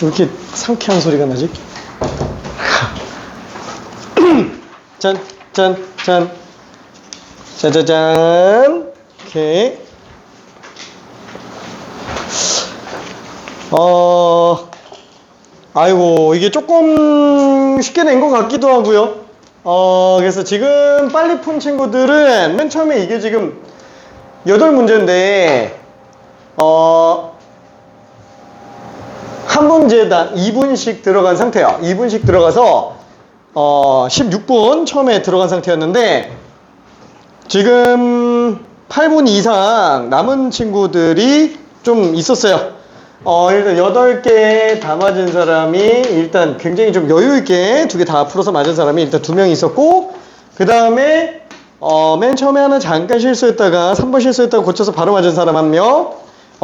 이렇게 상쾌한 소리가 나지? 짠, 짠, 짠. 짜자잔. 오케이. 아이고, 이게 조금 쉽게 낸 것 같기도 하고요. 그래서 지금 빨리 푼 친구들은 맨 처음에 이게 지금 8문제인데, 한 문제당 2분씩 들어간 상태예요. 2분씩 들어가서 16분 처음에 들어간 상태였는데 지금 8분 이상 남은 친구들이 좀 있었어요. 일단 8개 다 맞은 사람이 일단 굉장히 좀 여유있게 2개 다 풀어서 맞은 사람이 일단 2명 있었고, 그 다음에 맨 처음에 하나 잠깐 실수했다가 3번 실수했다가 고쳐서 바로 맞은 사람 1명.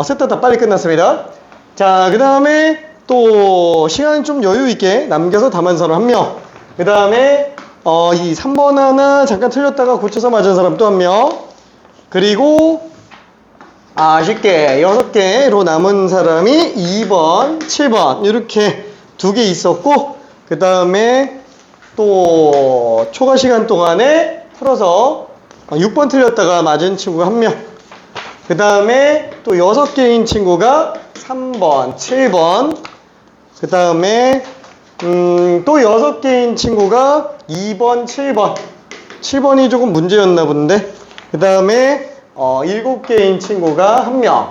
셋 다 빨리 끝났습니다. 자, 그 다음에 또 시간 좀 여유있게 남겨서 다 맞은 사람 1명. 그 다음에 이 3번 하나 잠깐 틀렸다가 고쳐서 맞은 사람 또 1명. 그리고 아쉽게 6개로 남은 사람이 2번, 7번 이렇게 2개 있었고, 그 다음에 또 초과 시간 동안에 풀어서 6번 틀렸다가 맞은 친구가 1명. 그 다음에 또 6개인 친구가 3번, 7번. 그 다음에 또 6개인 친구가 2번, 7번. 7번이 조금 문제였나 본데. 그 다음에 7개인 친구가 1명.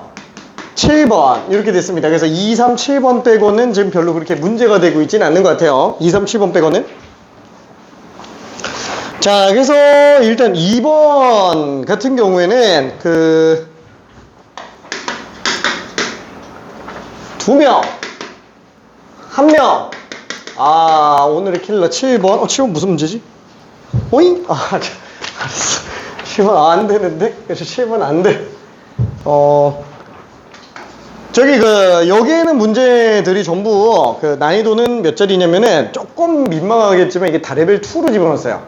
7번 이렇게 됐습니다. 그래서 2, 3, 7번 빼고는 지금 별로 그렇게 문제가 되고 있지는 않는 것 같아요. 2, 3, 7번 빼고는. 자, 그래서 일단 2번 같은 경우에는 2명, 1명. 오늘의 킬러 7번. 7번 무슨 문제지? 오잉? 알았어. 7번 안 되는데? 그래서 7번 안 돼. 여기에는 문제들이 전부 난이도는 몇 짜리냐면은 조금 민망하겠지만 이게 다 레벨 2로 집어넣었어요.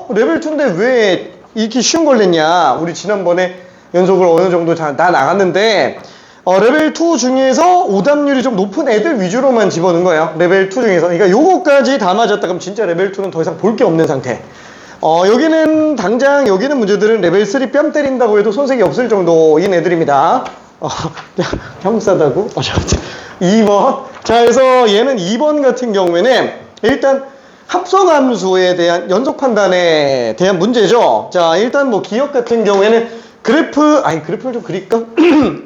레벨 2인데 왜 이렇게 쉬운 걸 냈냐? 우리 지난번에 연속으로 어느 정도 다 나갔는데, 레벨 2 중에서 오답률이 좀 높은 애들 위주로만 집어넣은 거예요. 레벨 2 중에서. 그러니까 요거까지 다 맞았다 그럼 진짜 레벨 2는 더 이상 볼 게 없는 상태. 여기는 당장 여기는 문제들은 레벨 3 뺨 때린다고 해도 손색이 없을 정도인 애들입니다. 형싸다고? 2번. 자, 그래서 얘는 2번 같은 경우에는 일단 합성함수에 대한 연속 판단에 대한 문제죠. 자, 일단 뭐 기억 같은 경우에는 그래프를 좀 그릴까?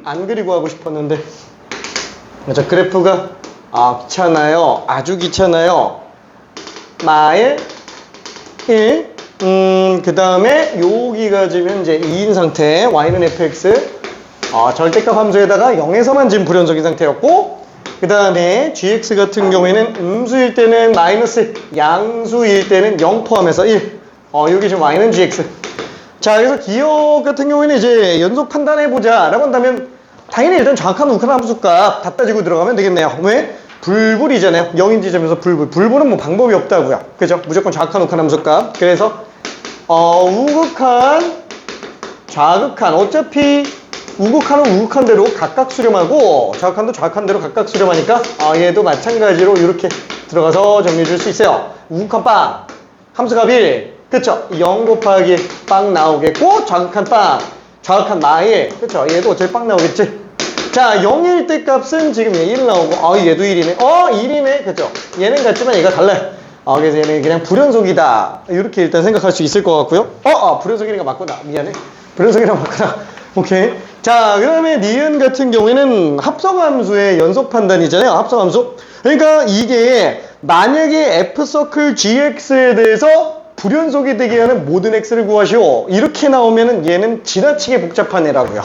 안 그리고 하고 싶었는데. 자, 그래프가 귀찮아요. 아주 귀찮아요. 마일 1. 그 다음에 여기가 지금 현재 2인 상태. y는 fx. 절대값 함수에다가 0에서만 지금 불연속인 상태였고, 그 다음에 gx 같은 경우에는 음수일 때는 마이너스, 양수일 때는 0 포함해서 1. 여기 지금 y는 gx. 자, 그래서 기억 같은 경우에는 이제 연속 판단해보자 라고 한다면 당연히 일단 정확한 우칸 함수값 다 따지고 들어가면 되겠네요. 왜? 불불이잖아요. 0인 지점에서 불불. 불불은 뭐 방법이 없다고요. 그죠? 무조건 정확한 우칸 함수값. 그래서 우극한, 좌극한. 어차피 우극한은 우극한대로 각각 수렴하고 좌극한도 좌극한대로 각각 수렴하니까 얘도 마찬가지로 이렇게 들어가서 정리해 줄 수 있어요. 우극한 빵. 함수값 1. 그쵸? 0 곱하기 빵 나오겠고, 좌극한 빵. 좌극한 마일. 그쵸? 얘도 어차피 빵 나오겠지? 자, 0일 때 값은 지금 얘 1 나오고, 얘도 1이네. 1이네. 그쵸? 얘는 같지만 얘가 달라요. 그래서 얘는 그냥 불연속이다. 이렇게 일단 생각할 수 있을 것 같고요. 불연속이니까 맞구나. 미안해. 불연속이랑 맞구나. 오케이. 자, 그 다음에 니은 같은 경우에는 합성함수의 연속 판단이잖아요. 합성함수. 그러니까 이게 만약에 F서클 GX에 대해서 불연속이 되게 하는 모든 X를 구하시오. 이렇게 나오면은 얘는 지나치게 복잡한 애라고요.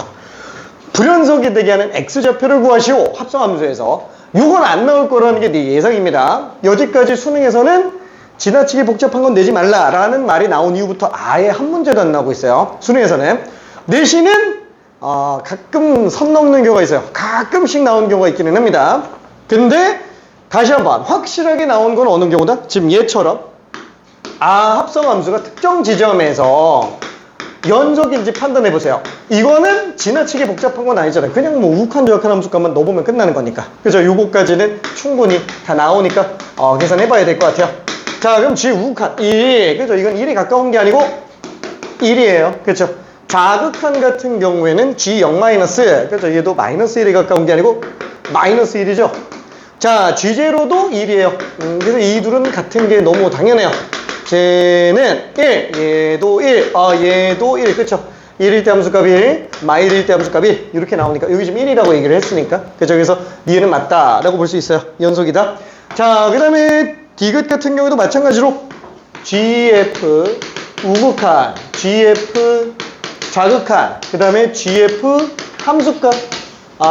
불연속이 되게 하는 X좌표를 구하시오. 합성함수에서. 요건 안 나올 거라는 게 네 예상입니다. 여기까지 수능에서는 지나치게 복잡한 건 내지 말라라는 말이 나온 이후부터 아예 한 문제도 안 나오고 있어요. 수능에서는. 내신은 가끔 선 넘는 경우가 있어요. 가끔씩 나온 경우가 있기는 합니다. 근데 다시 한번 확실하게 나온 건 어느 경우다? 지금 얘처럼 합성함수가 특정 지점에서 연속인지 판단해 보세요. 이거는 지나치게 복잡한 건 아니잖아요. 그냥 뭐 우욱한 조약한 함수값만 넣어보면 끝나는 거니까. 그죠? 요거까지는 충분히 다 나오니까 계산해 봐야 될 것 같아요. 자, 그럼 G 우욱한 1, 그죠? 이건 1이 가까운 게 아니고 1이에요. 그죠? 자극한 같은 경우에는 G0 마이너스, 그죠? 얘도 마이너스 1이 가까운 게 아니고 마이너스 1이죠. 자, G0도 1이에요. 그래서 이 둘은 같은 게 너무 당연해요. 쟤는 1, 얘도 1, 얘도 1, 그쵸? 1일 때 함수값 1, 마이일 때 함수값 1 이렇게 나오니까 여기 지금 1이라고 얘기를 했으니까 그쵸? 그래서 얘는 맞다라고 볼 수 있어요. 연속이다. 자, 그 다음에 디귿 같은 경우도 마찬가지로 GF 우극한, GF 자극한, 그 다음에 GF 함수값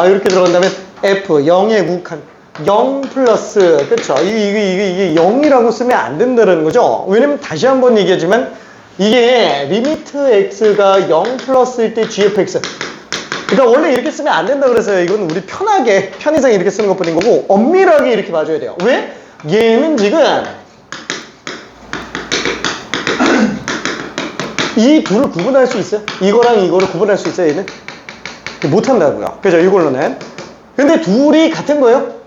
이렇게 들어간다면 F 0의 우극한 0 플러스, 그쵸? 이게 0이라고 쓰면 안 된다는 거죠? 왜냐면 다시 한번 얘기하지만 이게 리미트 x가 0 플러스일 때 gfx. 그러니까 원래 이렇게 쓰면 안 된다 그래서요. 이건 우리 편하게, 편의상 이렇게 쓰는 것 뿐인 거고 엄밀하게 이렇게 봐줘야 돼요. 왜? 얘는 지금 이 둘을 구분할 수 있어요? 이거랑 이거를 구분할 수 있어요, 얘는? 못한다고요. 그죠? 이걸로는. 근데 둘이 같은 거예요?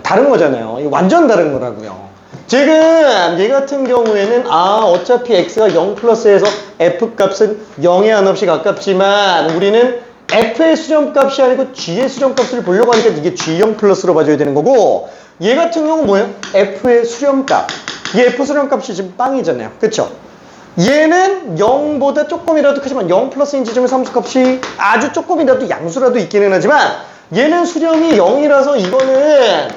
다른 거잖아요. 완전 다른 거라고요. 지금 얘 같은 경우에는 어차피 x가 0 플러스에서 f 값은 0에 한없이 가깝지만 우리는 f의 수렴값이 아니고 g의 수렴값을 보려고 하니까 이게 g0 플러스로 봐줘야 되는 거고 얘 같은 경우는 뭐예요? f의 수렴값. 이 f 수렴값이 지금 빵이잖아요. 그쵸? 얘는 0보다 조금이라도 크지만 0 플러스인 지점의 함수값이 아주 조금이라도 양수라도 있기는 하지만 얘는 수렴이 0이라서 이거는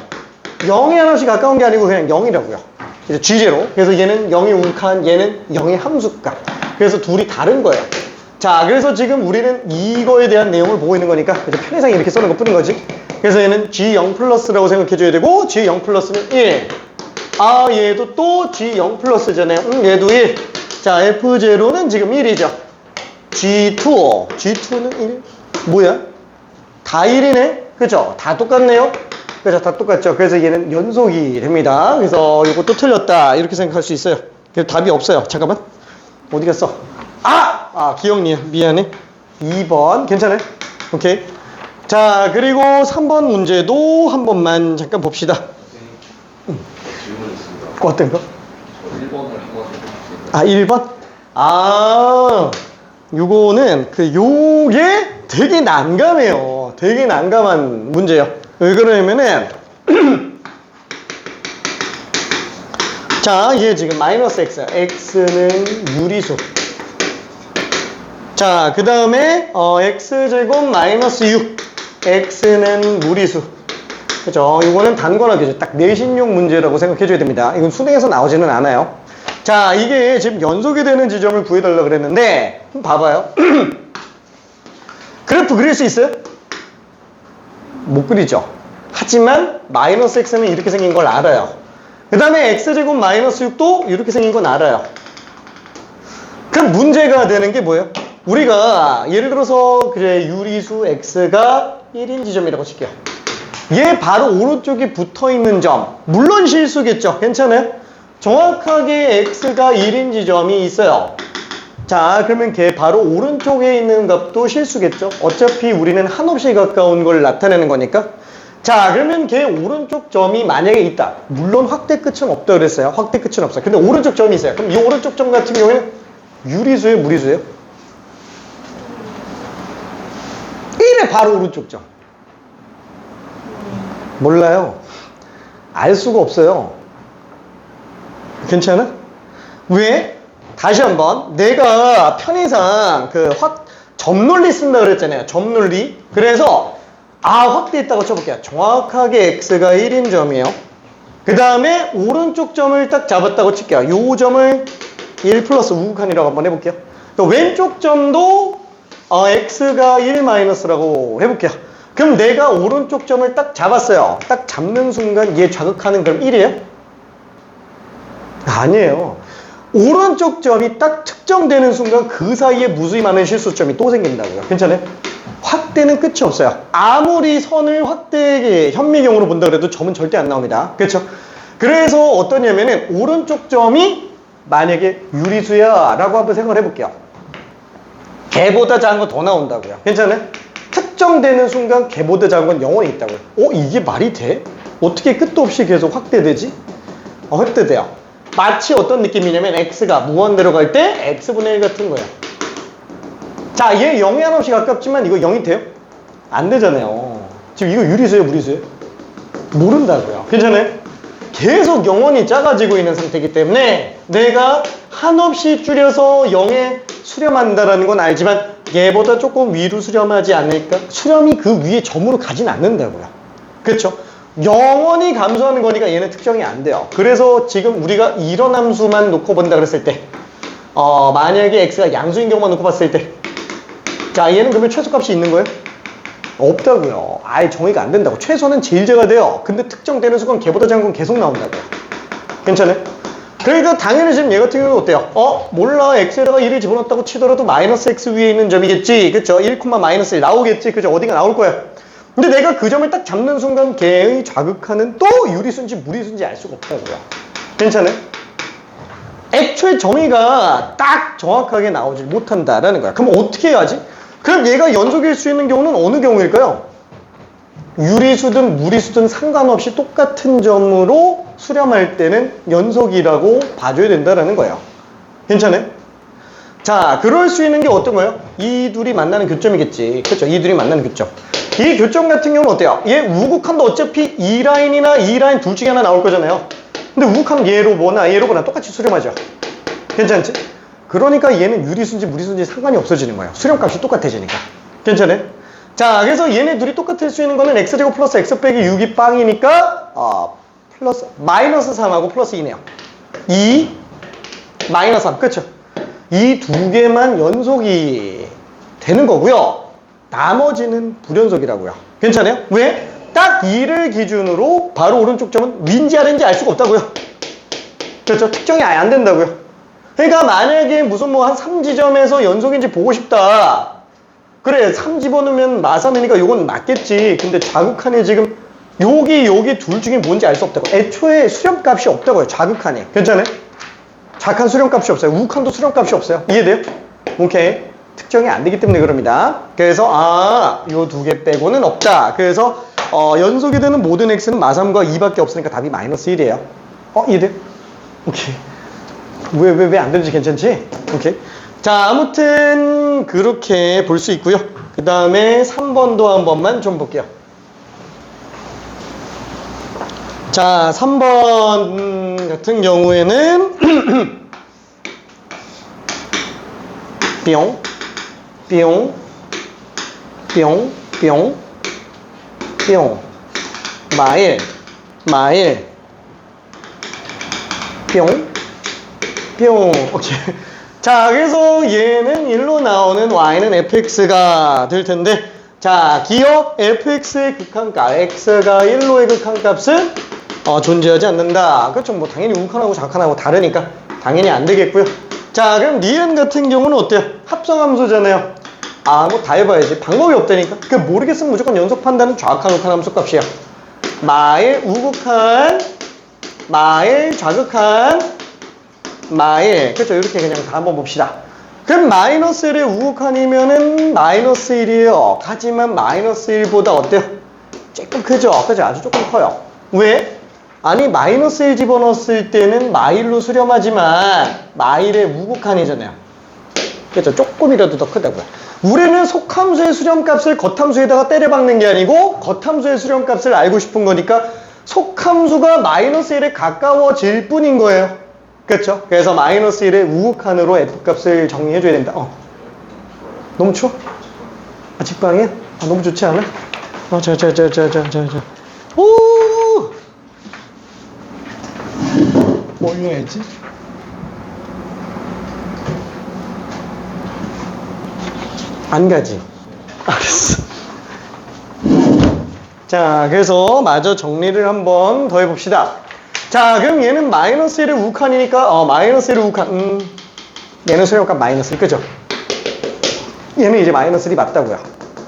0에 하나씩 가까운 게 아니고 그냥 0이라고요. 그래서 G0. 그래서 얘는 0이 우극한, 얘는 0의 함수값. 그래서 둘이 다른 거예요. 자, 그래서 지금 우리는 이거에 대한 내용을 보고 있는 거니까 그래서 편의상 이렇게 써는 것 뿐인 거지. 그래서 얘는 G0 플러스라고 생각해줘야 되고 G0 플러스는 1. 얘도 또 G0 플러스잖아요. 얘도 1. 자, F0는 지금 1이죠. G2는 1. 뭐야? 다 1이네? 그죠? 다 똑같네요? 그죠? 다 똑같죠? 그래서 얘는 연속이 됩니다. 그래서 이것도 틀렸다. 이렇게 생각할 수 있어요. 그래서 답이 없어요. 잠깐만. 어디 갔어? 기억니은. 미안해. 2번. 괜찮아요? 오케이. 자, 그리고 3번 문제도 한 번만 잠깐 봅시다. 질문 있습니다. 어떤 거? 1번을 한번 해주세요. 1번? 요거는 요게 되게 난감해요. 되게 난감한 문제예요. 왜 그러냐면은 자, 얘 지금 마이너스 x. x는 유리수. 자, 그 다음에 x제곱 마이너스 6. x는 무리수. 그죠? 이거는 단권하겠죠. 딱 내신용 문제라고 생각해줘야 됩니다. 이건 수능에서 나오지는 않아요. 자, 이게 지금 연속이 되는 지점을 구해달라고 그랬는데 한번 봐봐요. 그래프 그릴 수 있어요? 못 그리죠. 하지만 마이너스 x는 이렇게 생긴 걸 알아요. 그 다음에 x제곱 마이너스 6도 이렇게 생긴 건 알아요. 그럼 문제가 되는 게 뭐예요? 우리가 예를 들어서 그래 유리수 x가 1인 지점이라고 칠게요. 얘 바로 오른쪽에 붙어있는 점 물론 실수겠죠. 괜찮아요? 정확하게 x가 1인 지점이 있어요. 자, 그러면 걔 바로 오른쪽에 있는 값도 실수겠죠. 어차피 우리는 한없이 가까운 걸 나타내는 거니까. 자, 그러면 걔 오른쪽 점이 만약에 있다. 물론 확대 끝은 없다 그랬어요. 확대 끝은 없어요. 근데 오른쪽 점이 있어요. 그럼 이 오른쪽 점 같은 경우에는 유리수예요, 무리수예요? 1의 바로 오른쪽 점. 몰라요. 알 수가 없어요. 괜찮아? 왜? 다시 한번 내가 편의상 점 논리 쓴다 그랬잖아요. 점 논리. 그래서 확대했다고 쳐볼게요. 정확하게 x가 1인 점이에요. 그 다음에 오른쪽 점을 딱 잡았다고 칠게요. 요 점을 1 플러스 우극한이라고 한번 해볼게요. 또 왼쪽 점도 x가 1 마이너스라고 해볼게요. 그럼 내가 오른쪽 점을 딱 잡았어요. 딱 잡는 순간 얘 자극하는 그럼 1이에요? 아니에요. 오른쪽 점이 딱 특정되는 순간 그 사이에 무수히 많은 실수점이 또 생긴다고요. 괜찮아요? 확대는 끝이 없어요. 아무리 선을 확대의 현미경으로 본다 그래도 점은 절대 안 나옵니다. 그렇죠? 그래서 어떠냐면은 오른쪽 점이 만약에 유리수야 라고 한번 생각을 해볼게요. 걔보다 작은 거 더 나온다고요. 괜찮아요? 특정되는 순간 걔보다 작은 건 영원히 있다고요. 이게 말이 돼? 어떻게 끝도 없이 계속 확대되지? 확대돼요. 마치 어떤 느낌이냐면 x가 무한대로 갈 때 x분의 1 같은 거예요. 자, 얘 0이 한없이 가깝지만 이거 0이 돼요? 안 되잖아요. 지금 이거 유리수예요, 무리수예요? 모른다고요. 괜찮아요? 계속 영원히 작아지고 있는 상태이기 때문에 내가 한없이 줄여서 0에 수렴한다라는 건 알지만 얘보다 조금 위로 수렴하지 않을까? 수렴이 그 위에 점으로 가진 않는다고요. 그렇죠? 영원히 감소하는 거니까 얘는 특정이 안 돼요. 그래서 지금 우리가 이런 함수만 놓고 본다 그랬을 때 만약에 x가 양수인 경우만 놓고 봤을 때 자, 얘는 그러면 최소값이 있는 거예요? 없다고요. 아예 정의가 안 된다고. 최소는 제일 제가 돼요. 근데 특정되는 수건 걔보다 작은 건 계속 나온다고요. 괜찮아요? 그러니까 당연히 지금 얘 같은 경우는 어때요? 몰라. x에다가 1을 집어넣었다고 치더라도 마이너스 x 위에 있는 점이겠지. 그쵸? 1, 마이너스 1 나오겠지. 그죠? 어딘가 나올 거야. 근데 내가 그 점을 딱 잡는 순간 걔의 좌극하는 또 유리수인지 무리수인지 알 수가 없다고요. 괜찮아요? 애초에 정의가 딱 정확하게 나오지 못한다라는 거야. 그럼 어떻게 해야지? 그럼 얘가 연속일 수 있는 경우는 어느 경우일까요? 유리수든 무리수든 상관없이 똑같은 점으로 수렴할 때는 연속이라고 봐줘야 된다는 거예요. 괜찮아요? 자, 그럴 수 있는 게 어떤 거예요? 이 둘이 만나는 교점이겠지. 그렇죠? 이 둘이 만나는 교점. 이 교점 같은 경우는 어때요? 얘 우극한도 어차피 E 라인이나 E 라인 둘 중에 하나 나올 거잖아요. 근데 우극하면 얘로 보나 똑같이 수렴하죠. 괜찮지? 그러니까 얘는 유리수인지 무리수인지 상관이 없어지는 거예요. 수렴값이 똑같아지니까. 괜찮아요? 자, 그래서 얘네 둘이 똑같을 수 있는 거는 x제곱 플러스 x 빼기 6이 빵이니까 플러스 마이너스 3하고 플러스 2네요. 2 마이너스 3. 그렇죠? 이 두 개만 연속이 되는 거고요. 나머지는 불연속이라고요. 괜찮아요? 왜? 딱 2를 기준으로 바로 오른쪽 점은 위인지 아래인지 알 수가 없다고요. 그렇죠? 특정이 아예 안 된다고요. 그러니까 만약에 무슨 뭐 한 3지점에서 연속인지 보고 싶다. 그래, 3 집어넣으면 마3이니까 요건 맞겠지. 근데 좌극한이 지금 여기 둘 중에 뭔지 알 수 없다고. 애초에 수렴값이 없다고요. 좌극한이. 괜찮아요? 좌극한 수렴값이 없어요. 우극한도 수렴값이 없어요. 이해돼요? 오케이. 특정이 안 되기 때문에 그럽니다. 그래서 요 두 개 빼고는 없다. 그래서 연속이 되는 모든 x는 마3과 2밖에 없으니까 답이 마이너스 1이에요. 이해돼요? 오케이. 왜 안 되는지 괜찮지? 오케이. 자, 아무튼 그렇게 볼 수 있고요. 그 다음에 3번도 한 번만 좀 볼게요. 자, 3번 같은 경우에는 뿅 뿅 뿅 뿅 뿅 마일 뿅 뿅. 오케이. 자, 그래서 얘는 1로 나오는 y는 fx가 될 텐데, 자, 기억 fx의 극한값, x가 1로의 극한값은 존재하지 않는다. 그렇죠. 뭐 당연히 우극한하고 좌극한하고 다르니까 당연히 안 되겠고요. 자, 그럼 니은 같은 경우는 어때요? 합성함수잖아요. 뭐 다 해봐야지. 방법이 없다니까. 그 모르겠으면 무조건 연속 판단은 좌극한, 극한 함수 값이야. 마일 우극한, 마일 좌극한, 마일. 그렇죠. 이렇게 그냥 다 한번 봅시다. 그럼 마이너스 1의 우극한이면은 마이너스 1이에요. 하지만 마이너스 1보다 어때요? 조금 크죠? 그죠? 아주 조금 커요. 왜? 아니, 마이너스 1 집어넣었을 때는 마일로 수렴하지만 마일의 우극한이잖아요. 그렇죠? 조금이라도 더 크다고요. 우리는 속함수의 수렴값을 겉함수에다가 때려박는 게 아니고 겉함수의 수렴값을 알고 싶은 거니까 속함수가 마이너스 1에 가까워질 뿐인 거예요. 그렇죠? 그래서 마이너스 1의 우극한으로 f값을 정리해줘야 된다. 너무 추워? 집방이야? 너무 좋지 않아? 오! 뭐 해야지? 안 가지? 알았어. 자, 그래서 마저 정리를 한번 더 해봅시다. 자, 그럼 얘는 마이너스 1의 우극한이니까 마이너스 1의 우극한 얘는 수렴값 마이너스 1, 그죠? 얘는 이제 마이너스 1이 맞다고요.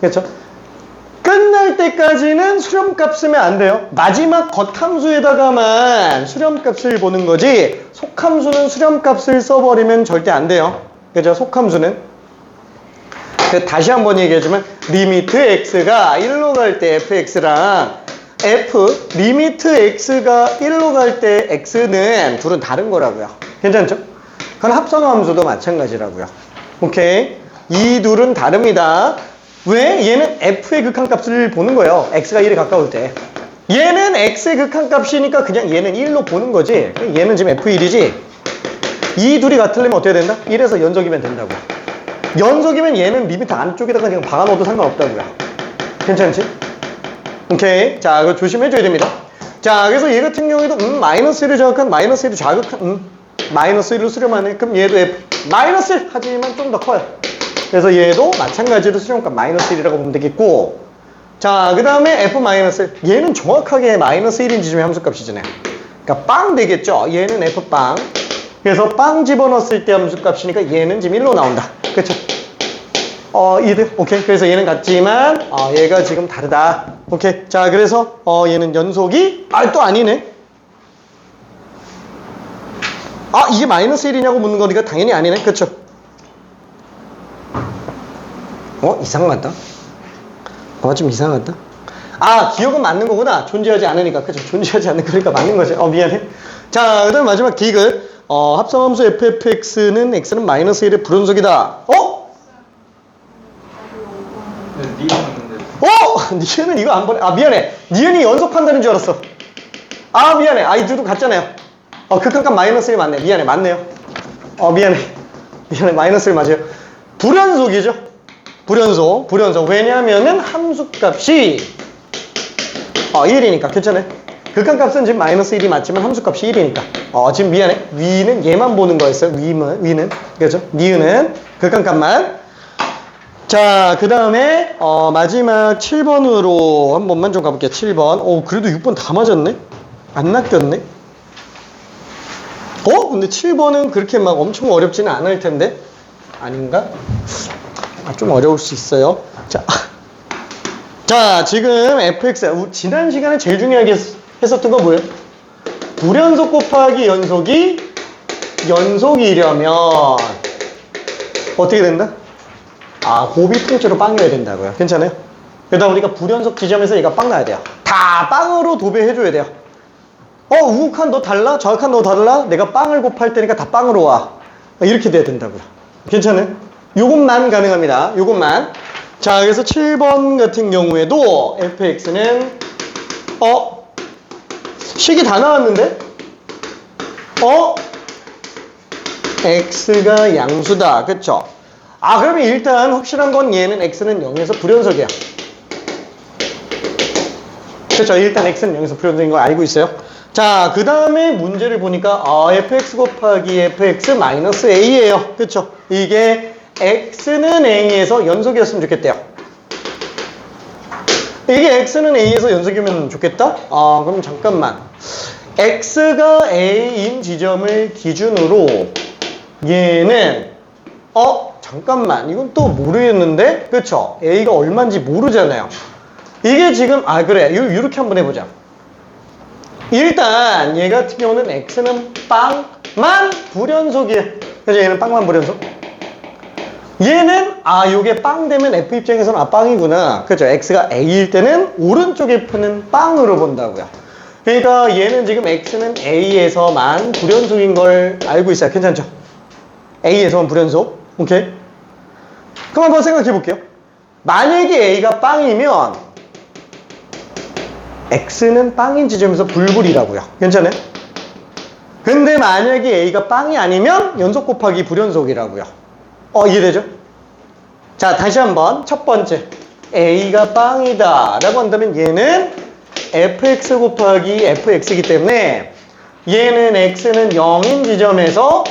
그렇죠? 끝날 때까지는 수렴값 쓰면 안 돼요. 마지막 겉함수에다가만 수렴값을 보는 거지 속함수는 수렴값을 써버리면 절대 안 돼요. 그죠? 속함수는. 다시 한번 얘기해주면 리미트 x가 1로 갈 때 fx랑 리미트 x가 1로 갈 때 x는 둘은 다른 거라고요. 괜찮죠? 그건 합성함수도 마찬가지라고요. 오케이? 이 둘은 다릅니다. 왜? 얘는 f의 극한값을 보는 거예요. x가 1에 가까울 때. 얘는 x의 극한값이니까 그냥 얘는 1로 보는 거지. 얘는 지금 f1이지. 이 둘이 같으려면 어떻게 된다? 1에서 연속이면 된다고요. 연속이면 얘는 리미트 안쪽에다가 그냥 박아놓어도 상관없다고요. 괜찮지? 오케이. 자, 그거 조심해줘야 됩니다. 자, 그래서 얘 같은 경우에도 마이너스 1을 자극한 마이너스 1을 자극한 마이너스 1로 수렴하네. 그럼 얘도 f 마이너스 1 하지만 좀 더 커요. 그래서 얘도 마찬가지로 수렴값 마이너스 1이라고 보면 되겠고, 자, 그 다음에 f 마이너스 1. 얘는 정확하게 마이너스 1인 지점의 함수값이잖아요. 그러니까 빵 되겠죠. 얘는 f 빵. 그래서 빵 집어넣었을 때 함수값이니까 얘는 지금 1로 나온다. 그쵸? 이들. 오케이. 그래서 얘는 같지만 얘가 지금 다르다. 오케이. 자, 그래서 얘는 연속이 또 아니네. 이게 마이너스 1이냐고 묻는 거니까 당연히 아니네. 그쵸? 이상하다. 좀 이상하다. 기억은 맞는 거구나. 존재하지 않으니까. 그쵸? 존재하지 않는 거니까 맞는 거지. 미안해. 자, 그 다음 마지막 디귿. 합성함수 ffx는 x는 마이너스 1의 불연속이다. 네, 니은 니은은 이거 안 보내. 미안해. 니은이 연속 판단인 줄 알았어. 미안해. 이 둘도 같잖아요. 극한값 마이너스 1 맞네. 미안해. 맞네요. 미안해. 마이너스 1 맞아요. 불연속이죠. 불연속. 왜냐면은 함수값이 1이니까. 괜찮아요. 극한값은 지금 마이너스 1이 맞지만 함수값이 1이니까. 지금 미안해. 위는 얘만 보는 거였어요. 위는. 그죠? 니은은 극한값만. 자, 그 다음에 마지막 7번으로 한 번만 좀 가볼게요. 7번. 그래도 6번 다 맞았네? 안 낚였네? 근데 7번은 그렇게 막 엄청 어렵지는 않을 텐데? 아닌가? 좀 어려울 수 있어요. 자, 지금 fx. 지난 시간에 제일 중요하게 했었던 건 뭐예요? 불연속 곱하기 연속이 연속이려면 어떻게 된다? 곱이 통째로 빵이어야 된다고요. 괜찮아요? 그러다 보니까 불연속 지점에서 얘가 빵 나야 돼요. 다 빵으로 도배해줘야 돼요. 우극한 너 달라? 좌극한 너 달라? 내가 빵을 곱할 테니까 다 빵으로 와. 이렇게 돼야 된다고요. 괜찮아요? 요것만 가능합니다. 요것만. 자, 그래서 7번 같은 경우에도 fx는 식이 다 나왔는데? x가 양수다. 그쵸? 그러면 일단 확실한 건 얘는 x는 0에서 불연속이야. 그쵸? 일단 x는 0에서 불연속인 거 알고 있어요. 자, 그 다음에 문제를 보니까 fx 곱하기 fx 마이너스 a예요. 그쵸? 이게 x는 a에서 연속이었으면 좋겠대요. 이게 x는 a에서 연속이면 좋겠다? 그럼 잠깐만. x가 a인 지점을 기준으로 얘는 잠깐만. 이건 또 모르겠는데? 그쵸? a가 얼마인지 모르잖아요. 이게 지금 그래. 이렇게 한번 해보자. 일단 얘 같은 경우는 x는 빵만 불연속이에요. 그래서 얘는 빵만 불연속. 얘는 요게 빵 되면 f 입장에서는 빵이구나. 그죠? x가 a일 때는 오른쪽 f는 빵으로 본다고요. 그러니까 얘는 지금 x는 a에서만 불연속인 걸 알고 있어요. 괜찮죠? a에서만 불연속. 오케이? 그럼 한번 생각해 볼게요. 만약에 a가 빵이면 x는 빵인 지점에서 불불이라고요. 괜찮아요? 근데 만약에 a가 빵이 아니면 연속 곱하기 불연속이라고요. 이해되죠? 자, 다시 한번 첫 번째 a가 빵이다 라고 한다면 얘는 fx 곱하기 fx이기 때문에 얘는 x는 0인 지점에서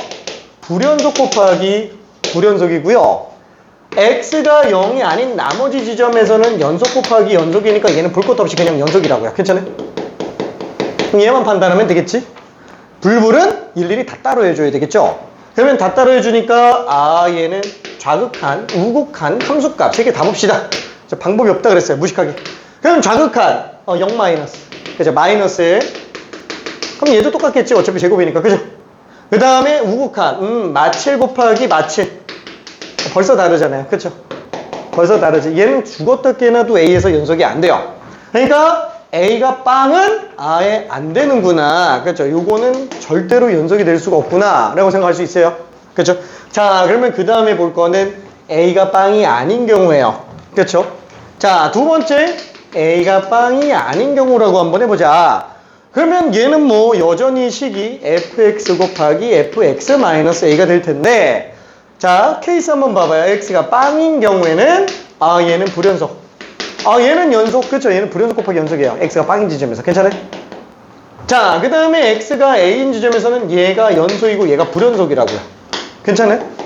불연속 곱하기 불연속이고요. x가 0이 아닌 나머지 지점에서는 연속 곱하기 연속이니까 얘는 볼 것도 없이 그냥 연속이라고요. 괜찮아요? 그럼 얘만 판단하면 되겠지? 불불은 일일이 다 따로 해줘야 되겠죠? 그러면 다 따로 해주니까 얘는 좌극한, 우극한, 함수값 3개 다 봅시다. 방법이 없다 그랬어요. 무식하게. 그럼 좌극한 0 마이너스. 그죠? 마이너스 1. 그럼 얘도 똑같겠지. 어차피 제곱이니까. 그죠? 그 다음에 우극한 마칠 곱하기 마칠. 벌써 다르잖아요. 그쵸? 벌써 다르지. 얘는 죽었다 깨나도 A에서 연속이 안 돼요. 그러니까 A가 빵은 아예 안 되는구나. 그렇죠? 요거는 절대로 연속이 될 수가 없구나 라고 생각할 수 있어요. 그렇죠? 자, 그러면 그 다음에 볼 거는 A가 빵이 아닌 경우예요. 그렇죠? 자, 두 번째 A가 빵이 아닌 경우라고 한번 해보자. 그러면 얘는 뭐 여전히 식이 fx 곱하기 fx 마이너스 a가 될 텐데, 자, 케이스 한번 봐봐요. x가 빵인 경우에는 얘는 불연속. 얘는 연속. 그렇죠? 얘는 불연속 곱하기 연속이에요. x가 빵인 지점에서. 괜찮아요? 자, 그 다음에 x가 a인 지점에서는 얘가 연속이고 얘가 불연속이라고요. 괜찮아요?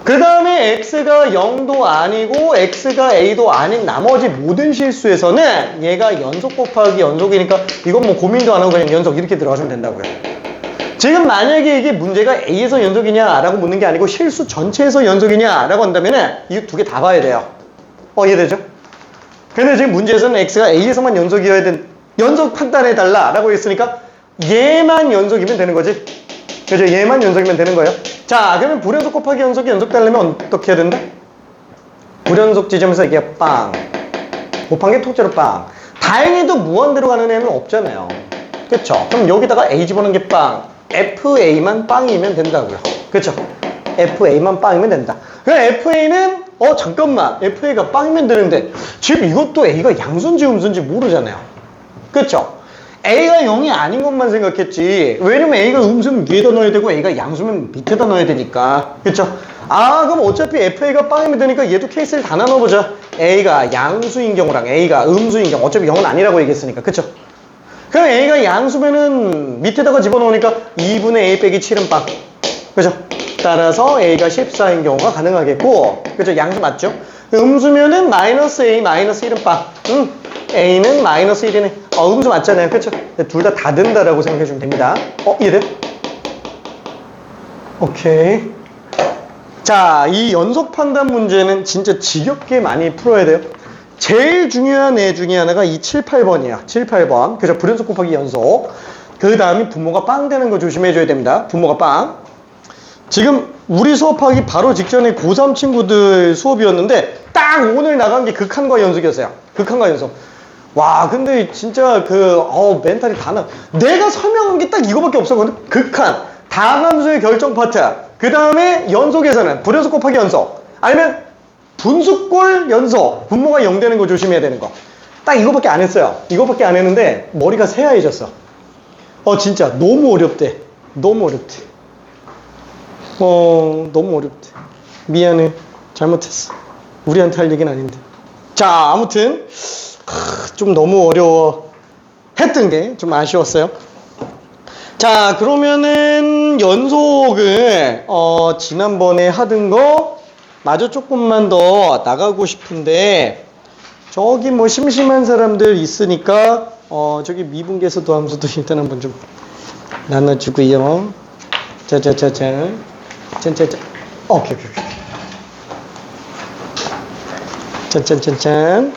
그 다음에 x가 0도 아니고 x가 a도 아닌 나머지 모든 실수에서는 얘가 연속 곱하기 연속이니까 이건 뭐 고민도 안 하고 그냥 연속 이렇게 들어가시면 된다고요. 지금 만약에 이게 문제가 a에서 연속이냐 라고 묻는 게 아니고 실수 전체에서 연속이냐 라고 한다면은 이 두 개 다 봐야 돼요. 이해되죠? 근데 지금 문제에서는 x가 a에서만 연속이어야 연속 판단해 달라 라고 했으니까 얘만 연속이면 되는 거지. 그죠? 얘만 연속이면 되는 거예요. 자, 그러면 불연속 곱하기 연속이 연속되려면 어떻게 해야 된다? 불연속 지점에서 이게 빵. 곱한 게 통째로 빵. 다행히도 무한대로 가는 애는 없잖아요. 그쵸? 그럼 여기다가 A 집어넣은 게 빵. FA만 빵이면 된다고요. 그쵸? FA만 빵이면 된다. 그럼 FA는, 잠깐만. FA가 빵이면 되는데, 지금 이것도 A가 양수인지 음수인지 모르잖아요. 그쵸? A가 0이 아닌 것만 생각했지. 왜냐면 A가 음수면 위에다 넣어야 되고 A가 양수면 밑에다 넣어야 되니까. 그쵸? 그럼 어차피 FA가 빵이면 되니까 얘도 케이스를 다 나눠보자. A가 양수인 경우랑 A가 음수인 경우. 어차피 0은 아니라고 얘기했으니까. 그쵸? 그럼 A가 양수면은 밑에다가 집어넣으니까 2분의 A 빼기 7은 빵. 그죠? 따라서 A가 14인 경우가 가능하겠고. 그죠? 양수 맞죠? 음수면은 마이너스 A 마이너스 1은 빵. A는 마이너스 1이네. 음수 맞잖아요. 그렇죠? 둘 다 된다라고 생각해 주면 됩니다. 이해돼? 오케이. 자, 이 연속 판단 문제는 진짜 지겹게 많이 풀어야 돼요. 제일 중요한 애 중에 하나가 이 7, 8번이에요. 7, 8번. 그죠? 불연속 곱하기 연속. 그 다음에 분모가 빵 되는 거 조심해 줘야 됩니다. 분모가 빵. 지금 우리 수업하기 바로 직전에 고3 친구들 수업이었는데 딱 오늘 나간 게 극한과 연속이었어요. 극한과 연속. 와, 근데 진짜 멘탈이 다 내가 설명한 게 딱 이거밖에 없었거든. 극한, 다함수의 결정 파트, 그 다음에 연속에서는 불연속 곱하기 연속, 아니면 분수꼴 연속, 분모가 0 되는 거 조심해야 되는 거. 딱 이거밖에 안 했어요. 이거밖에 안 했는데 머리가 새하얘졌어. 진짜 너무 어렵대. 너무 어렵대. 너무 어렵대. 미안해. 잘못했어. 우리한테 할 얘기는 아닌데. 자, 아무튼 좀 너무 어려워 했던 게 좀 아쉬웠어요. 자, 그러면은 연속을 지난번에 하던 거 마저 조금만 더 나가고 싶은데, 저기 뭐 심심한 사람들 있으니까 저기 미분계수 도함수도 일단 한번 좀 나눠주고요. 짜자자자. 오케이. 짠짠짠짠.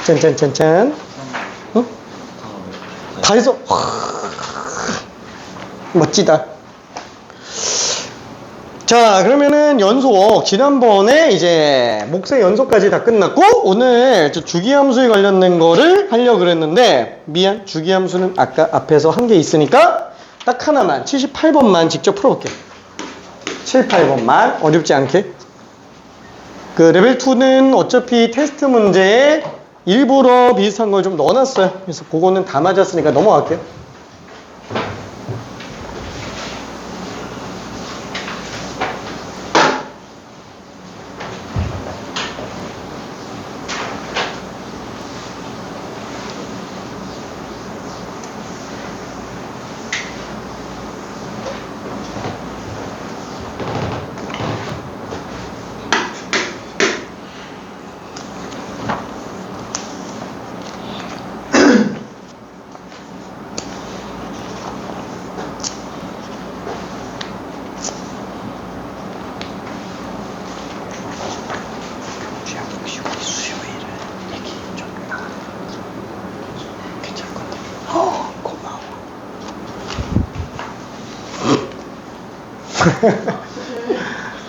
짠짠짠짠. 다 했어. 멋지다. 자, 그러면은 연속 지난번에 이제 몫의 연속까지 다 끝났고, 오늘 주기함수에 관련된 거를 하려고 그랬는데 미안, 주기함수는 아까 앞에서 한 개 있으니까 딱 하나만 78번만 직접 풀어볼게요. 78번만 어렵지 않게. 그 레벨 2는 어차피 테스트 문제에 일부러 비슷한 걸 좀 넣어놨어요. 그래서 그거는 다 맞았으니까 넘어갈게요.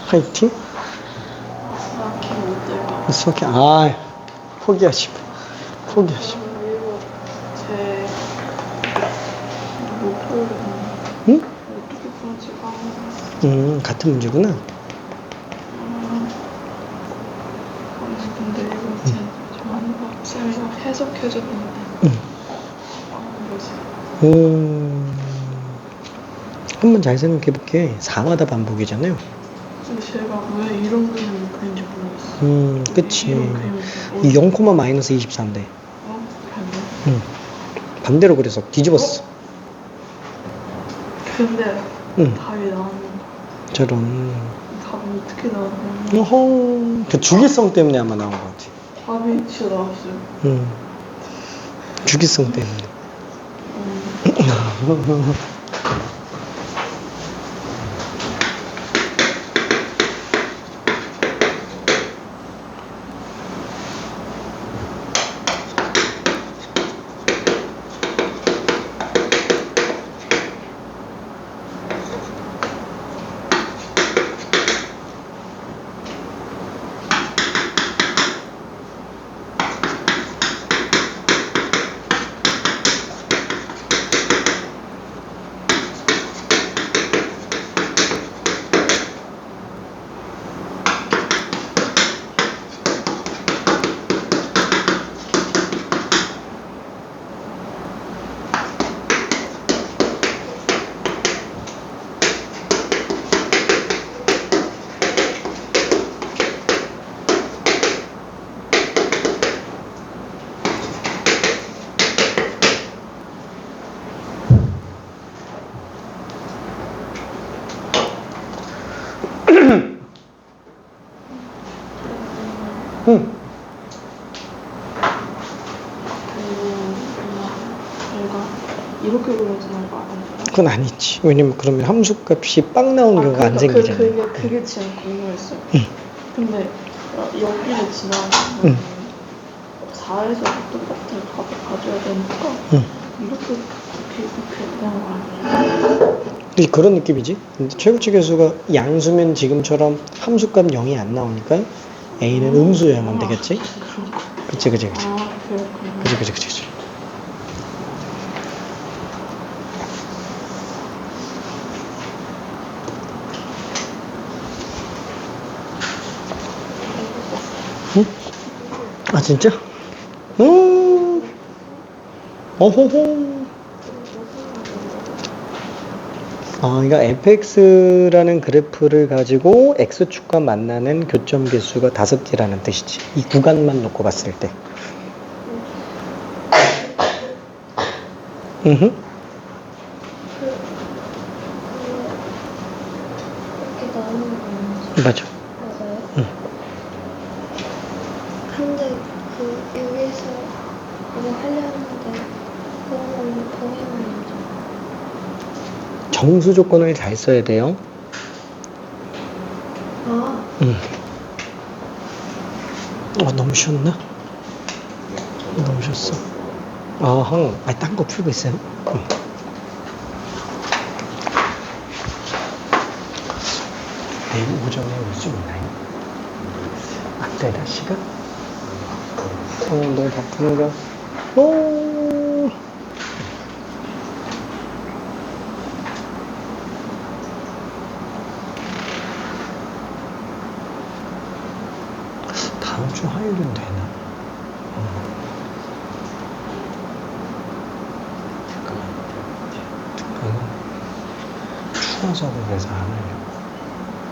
화이팅. 속에 아 포기하시고 포기하시고. 이거 제 목표를 응? 어떻게 풀지 까먹었어. 같은 문제구나. 아니 근데 이거 제 전화 쌤이가 해석해줬는데 응. 까먹었어. 한번 잘 생각해 볼게. 4마다 반복이잖아요. 근데 제가 왜 이런 그림을 그린지 모르겠어. 그치. 이런 그림을 이 0, 마이너스 24인데. 반대? 반대로 그래서 뒤집었어. 근데 응. 답이 나왔는데 저런. 답이 어떻게 나왔냐면 어허. 그 주기성 때문에 아마 나온 것 같아. 답이 진짜 나왔어요. 주기성 때문에. 응. 얘가 이렇게 그려지는 거 아니에요? 그건 아니지. 왜냐면 그러면 함수값이 빵 나오는 경우가 안 생기잖아. 그게 지금 궁금했어요. 근데 여기를 지나면 응. 4에서 똑같은 값을 가져야 되니까 이렇게 되는 거 아니에요? 그런 느낌이지. 근데 최고치 계수가 양수면 지금처럼 함수값 0이 안 나오니까 A는 음수여야만 되겠지? 그치. 아, 그렇구나. 그치. 응? 아, 진짜? 어호호. 그러니까 fx라는 그래프를 가지고 x축과 만나는 교점 개수가 5개라는 뜻이지. 이 구간만 놓고 봤을 때. 이렇게 나누는 거죠? 맞아. 맞아요? 응. 근데 여기서 이거 하려는데 그런 걸로 동의하면 정수 조건을 잘 써야 돼요. 아, 너무 쉬웠나? 너무 쉬웠어. 딴 거 풀고 있어요? 내일 오전에 올 수 있나요? 안 되나, 시간? 너무 바쁜가? 다음 주 화요일은 되나? 잠깐만. 추가 작업에서 안 하려고.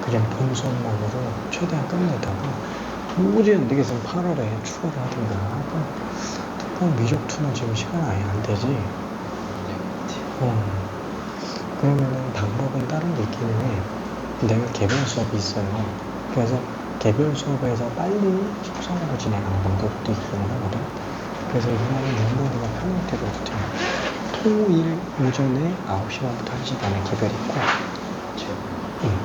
그냥 동선목으로 최대한 끝내다가 도저히 안 되겠으면 8월에 추가를 하든가 하고 특강 미적투는 지금 시간 아예 안 되지. 그러면은 방법은 다른 게 있기는 해. 내가 개별 수업이 있어요. 그래서 개별 수업에서 빨리 속성으로 진행하는 방법도 있기는 하거든. 그래서 이번에는 윤보드가 편할 때도 어떻게 토일 오전에 9시 반부터 1시 반에 개별 있고 응.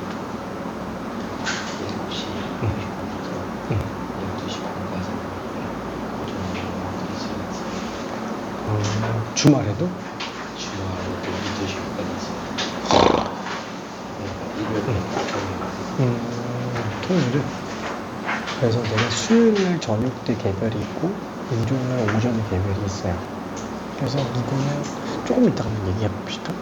7시, 응. 12시 반까지 오전에 주말에도? 주말에도 12시 반까지 있어요. 일요일에 토요일에? 그래서 내가 수요일 저녁 때 개별이 있고 일요일 오전에 개별이 있어요. 그래서 이거는 조금 이따가 한번 얘기해 봅시다.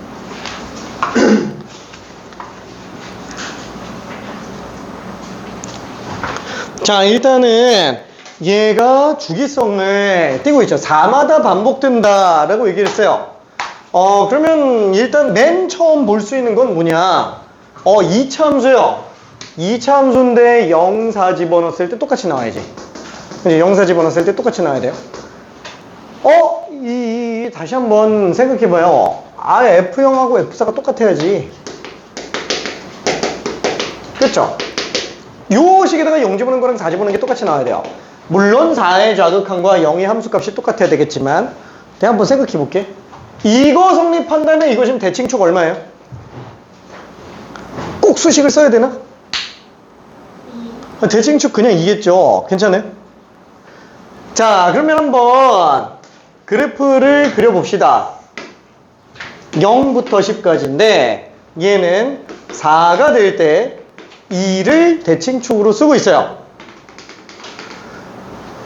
자, 일단은 얘가 주기성을 띄고 있죠. 4마다 반복된다 라고 얘기를 했어요. 그러면 일단 맨 처음 볼 수 있는 건 뭐냐? 2차 함수요. 2차 함수인데 0, 4 집어넣었을 때 똑같이 나와야지. 이제 0, 4 집어넣었을 때 똑같이 나와야 돼요. 다시 한번 생각해봐요. F0하고 F4가 똑같아야지. 그렇죠? 요 식에다가 0 집어넣은 거랑 4 집어넣은 게 똑같이 나와야 돼요. 물론 4의 좌극함과 0의 함수값이 똑같아야 되겠지만 내가 한번 생각해 볼게. 이거 성립한다면 이거 지금 대칭축 얼마예요? 꼭 수식을 써야 되나? 대칭축 그냥 이겠죠. 괜찮아요? 자, 그러면 한번 그래프를 그려봅시다. 0부터 10까지인데 얘는 4가 될 때 2를 대칭축으로 쓰고 있어요.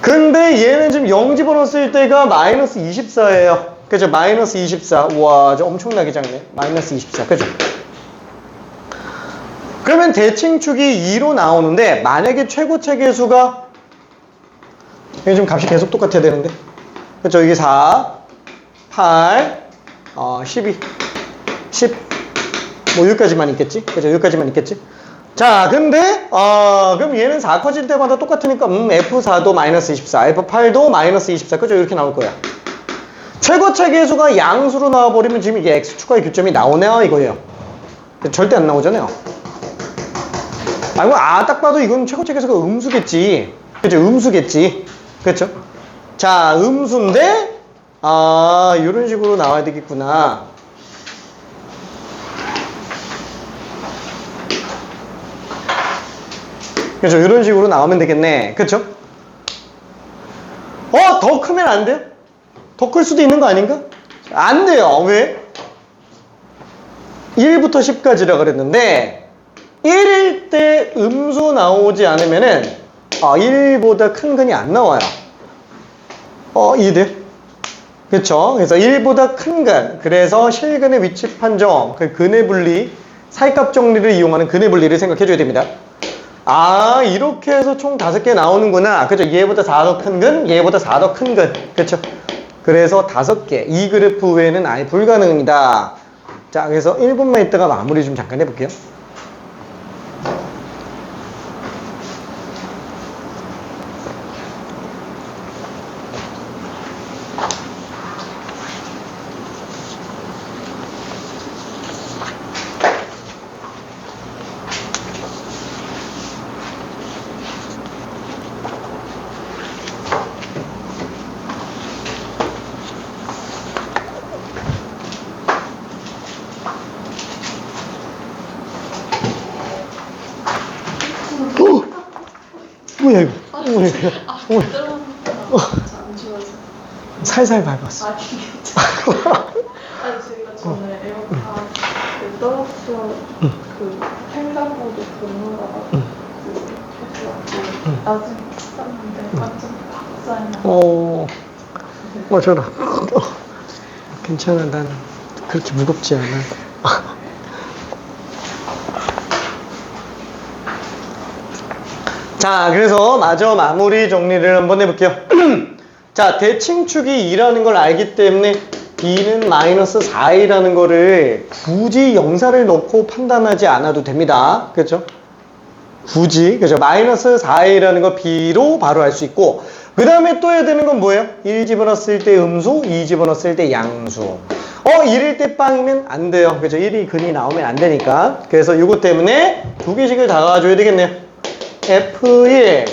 근데 얘는 지금 0 집어넣었을 때가 마이너스 24예요. 그죠? 마이너스 24. 우와, 저 엄청나게 작네. 마이너스 24. 그죠? 그러면 대칭축이 2로 나오는데 만약에 최고체 계수가 이게 지금 값이 계속 똑같아야 되는데 그렇죠? 이게 4, 8, 12, 10 뭐 여기까지만 있겠지? 그죠? 여기까지만 있겠지? 자, 근데 그럼 얘는 4 커질 때마다 똑같으니까 F4도 마이너스 24, F8도 마이너스 24 그죠? 이렇게 나올 거야. 최고체 계수가 양수로 나와버리면 지금 이게 X축과의 교점이 나오네요 이거예요. 절대 안 나오잖아요. 딱 봐도 이건 최고체 계수가 음수겠지. 그죠? 음수겠지. 그렇죠? 자, 음수인데 이런 식으로 나와야 되겠구나. 그렇죠? 이런 식으로 나오면 되겠네. 그렇죠? 더 크면 안 돼요? 더 클 수도 있는 거 아닌가? 안 돼요. 왜? 1부터 10까지라 그랬는데 1일 때 음수 나오지 않으면은 1보다 큰 근이 안 나와요. 이해돼요? 그쵸? 그래서 1보다 큰 근, 그래서 실근의 위치 판정, 그 근의 분리, 사이값 정리를 이용하는 근의 분리를 생각해 줘야 됩니다. 이렇게 해서 총 5개 나오는구나. 그죠? 얘보다 4 더 큰 근, 얘보다 4 더 큰 근. 그쵸? 그래서 5개. 이 그래프 외에는 아예 불가능합니다. 자, 그래서 1분만 있다가 마무리 좀 잠깐 해볼게요. 뭐야 이거? 뭐야 이거? 안 좋아서. 살살 밟았어. 저희가 전에 에어팟 그 떨어져 그 횡단보도 건너다가 나중에 샀는데 완전 박살나. 맞아라. 괜찮아, 난 그렇게 무겁지 않아. 자, 그래서 마저 마무리 정리를 한번 해볼게요. 자, 대칭축이 2라는 걸 알기 때문에 b는 마이너스 4이라는 거를 굳이 영사를 넣고 판단하지 않아도 됩니다. 그렇죠? 굳이, 그죠? 마이너스 4이라는 거 b로 바로 알 수 있고, 그 다음에 또 해야 되는 건 뭐예요? 1 집어넣었을 때 음수, 2 집어넣었을 때 양수. 1일 때 빵이면 안 돼요. 그죠? 1이 근이 나오면 안 되니까. 그래서 이거 때문에 2개씩을 다 가져야 되겠네요. F1,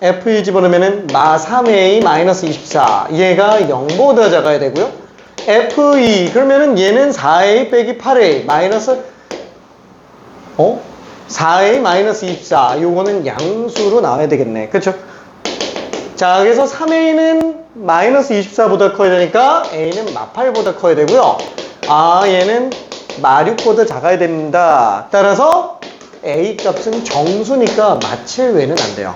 F1 집어넣으면은 3A 마이너스 24. 얘가 0보다 작아야 되고요. F2, 그러면은 얘는 4A 빼기 8A 마이너스 4A 마이너스 24. 요거는 양수로 나와야 되겠네. 그쵸? 자, 그래서 3A는 마이너스 24보다 커야 되니까 A는 마8보다 커야 되고요. 얘는 마6보다 작아야 됩니다. 따라서 A 값은 정수니까 마7 외는 안 돼요.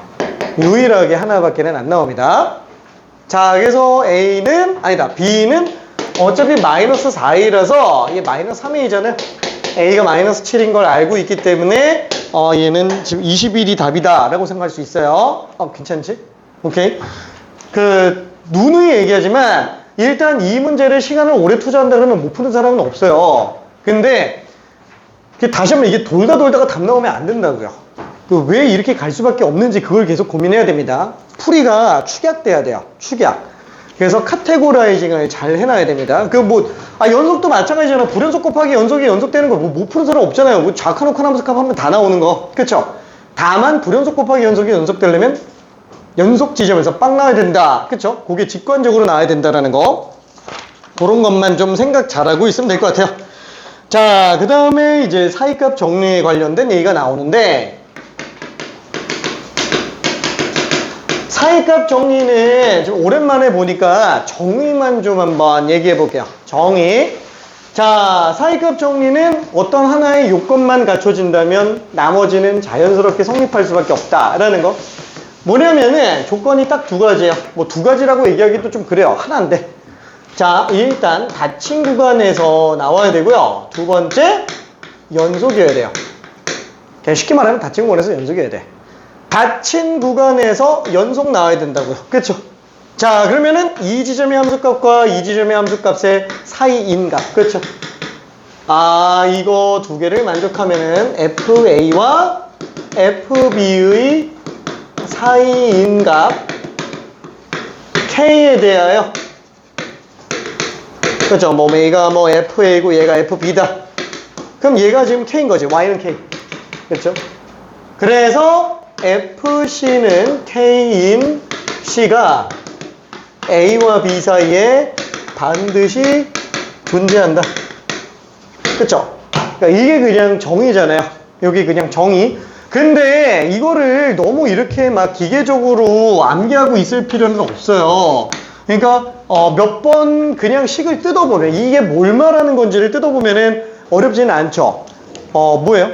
유일하게 하나밖에는 안 나옵니다. 자, 그래서 B는 어차피 마이너스 4A라서 이게 마이너스 3A잖아요. A가 마이너스 7인 걸 알고 있기 때문에 얘는 지금 21이 답이다 라고 생각할 수 있어요. 괜찮지? 오케이. 누누이 얘기하지만 일단 이 문제를 시간을 오래 투자한다 그러면 못 푸는 사람은 없어요. 근데 다시 한번 이게 돌다가 답 나오면 안 된다고요. 왜 이렇게 갈 수밖에 없는지 그걸 계속 고민해야 됩니다. 풀이가 축약돼야 돼요. 축약. 그래서 카테고라이징을 잘 해놔야 됩니다. 연속도 마찬가지잖아. 불연속 곱하기 연속이 연속되는 거 못 푸는 사람 없잖아요. 좌칸, 우칸, 함수값 하면 다 나오는 거. 그쵸? 다만 불연속 곱하기 연속이 연속되려면 연속 지점에서 빵 나와야 된다. 그쵸? 그게 직관적으로 나와야 된다라는 거. 그런 것만 좀 생각 잘하고 있으면 될 것 같아요. 자, 그 다음에 이제 사이값 정리에 관련된 얘기가 나오는데, 사이값 정리는 좀 오랜만에 보니까 정의만 좀 한번 얘기해 볼게요. 정의. 자, 사이값 정리는 어떤 하나의 요건만 갖춰진다면 나머지는 자연스럽게 성립할 수밖에 없다라는 거. 뭐냐면은 조건이 딱 두 가지예요. 두 가지라고 얘기하기도 좀 그래요. 하나인데. 자, 일단 닫힌 구간에서 나와야 되고요. 두 번째, 연속이어야 돼요. 그냥 쉽게 말하면 닫힌 구간에서 연속이어야 돼. 닫힌 구간에서 연속 나와야 된다고요. 그쵸? 자, 그러면은 이 지점의 함수값과 이 지점의 함수값의 사이인 값. 그쵸? 이거 두 개를 만족하면은 FA와 FB의 사이인 값 K에 대하여, 그쵸? 얘가 FA고 얘가 FB다. 그럼 얘가 지금 K인 거지. Y는 K. 그쵸? 그래서 FC는 K인 C가 A와 B 사이에 반드시 존재한다. 그쵸? 그러니까 이게 그냥 정의잖아요. 여기 그냥 정의. 근데 이거를 너무 이렇게 막 기계적으로 암기하고 있을 필요는 없어요. 그러니까 몇 번 그냥 식을 뜯어보면, 이게 뭘 말하는 건지를 뜯어보면은 어렵지는 않죠. 뭐예요?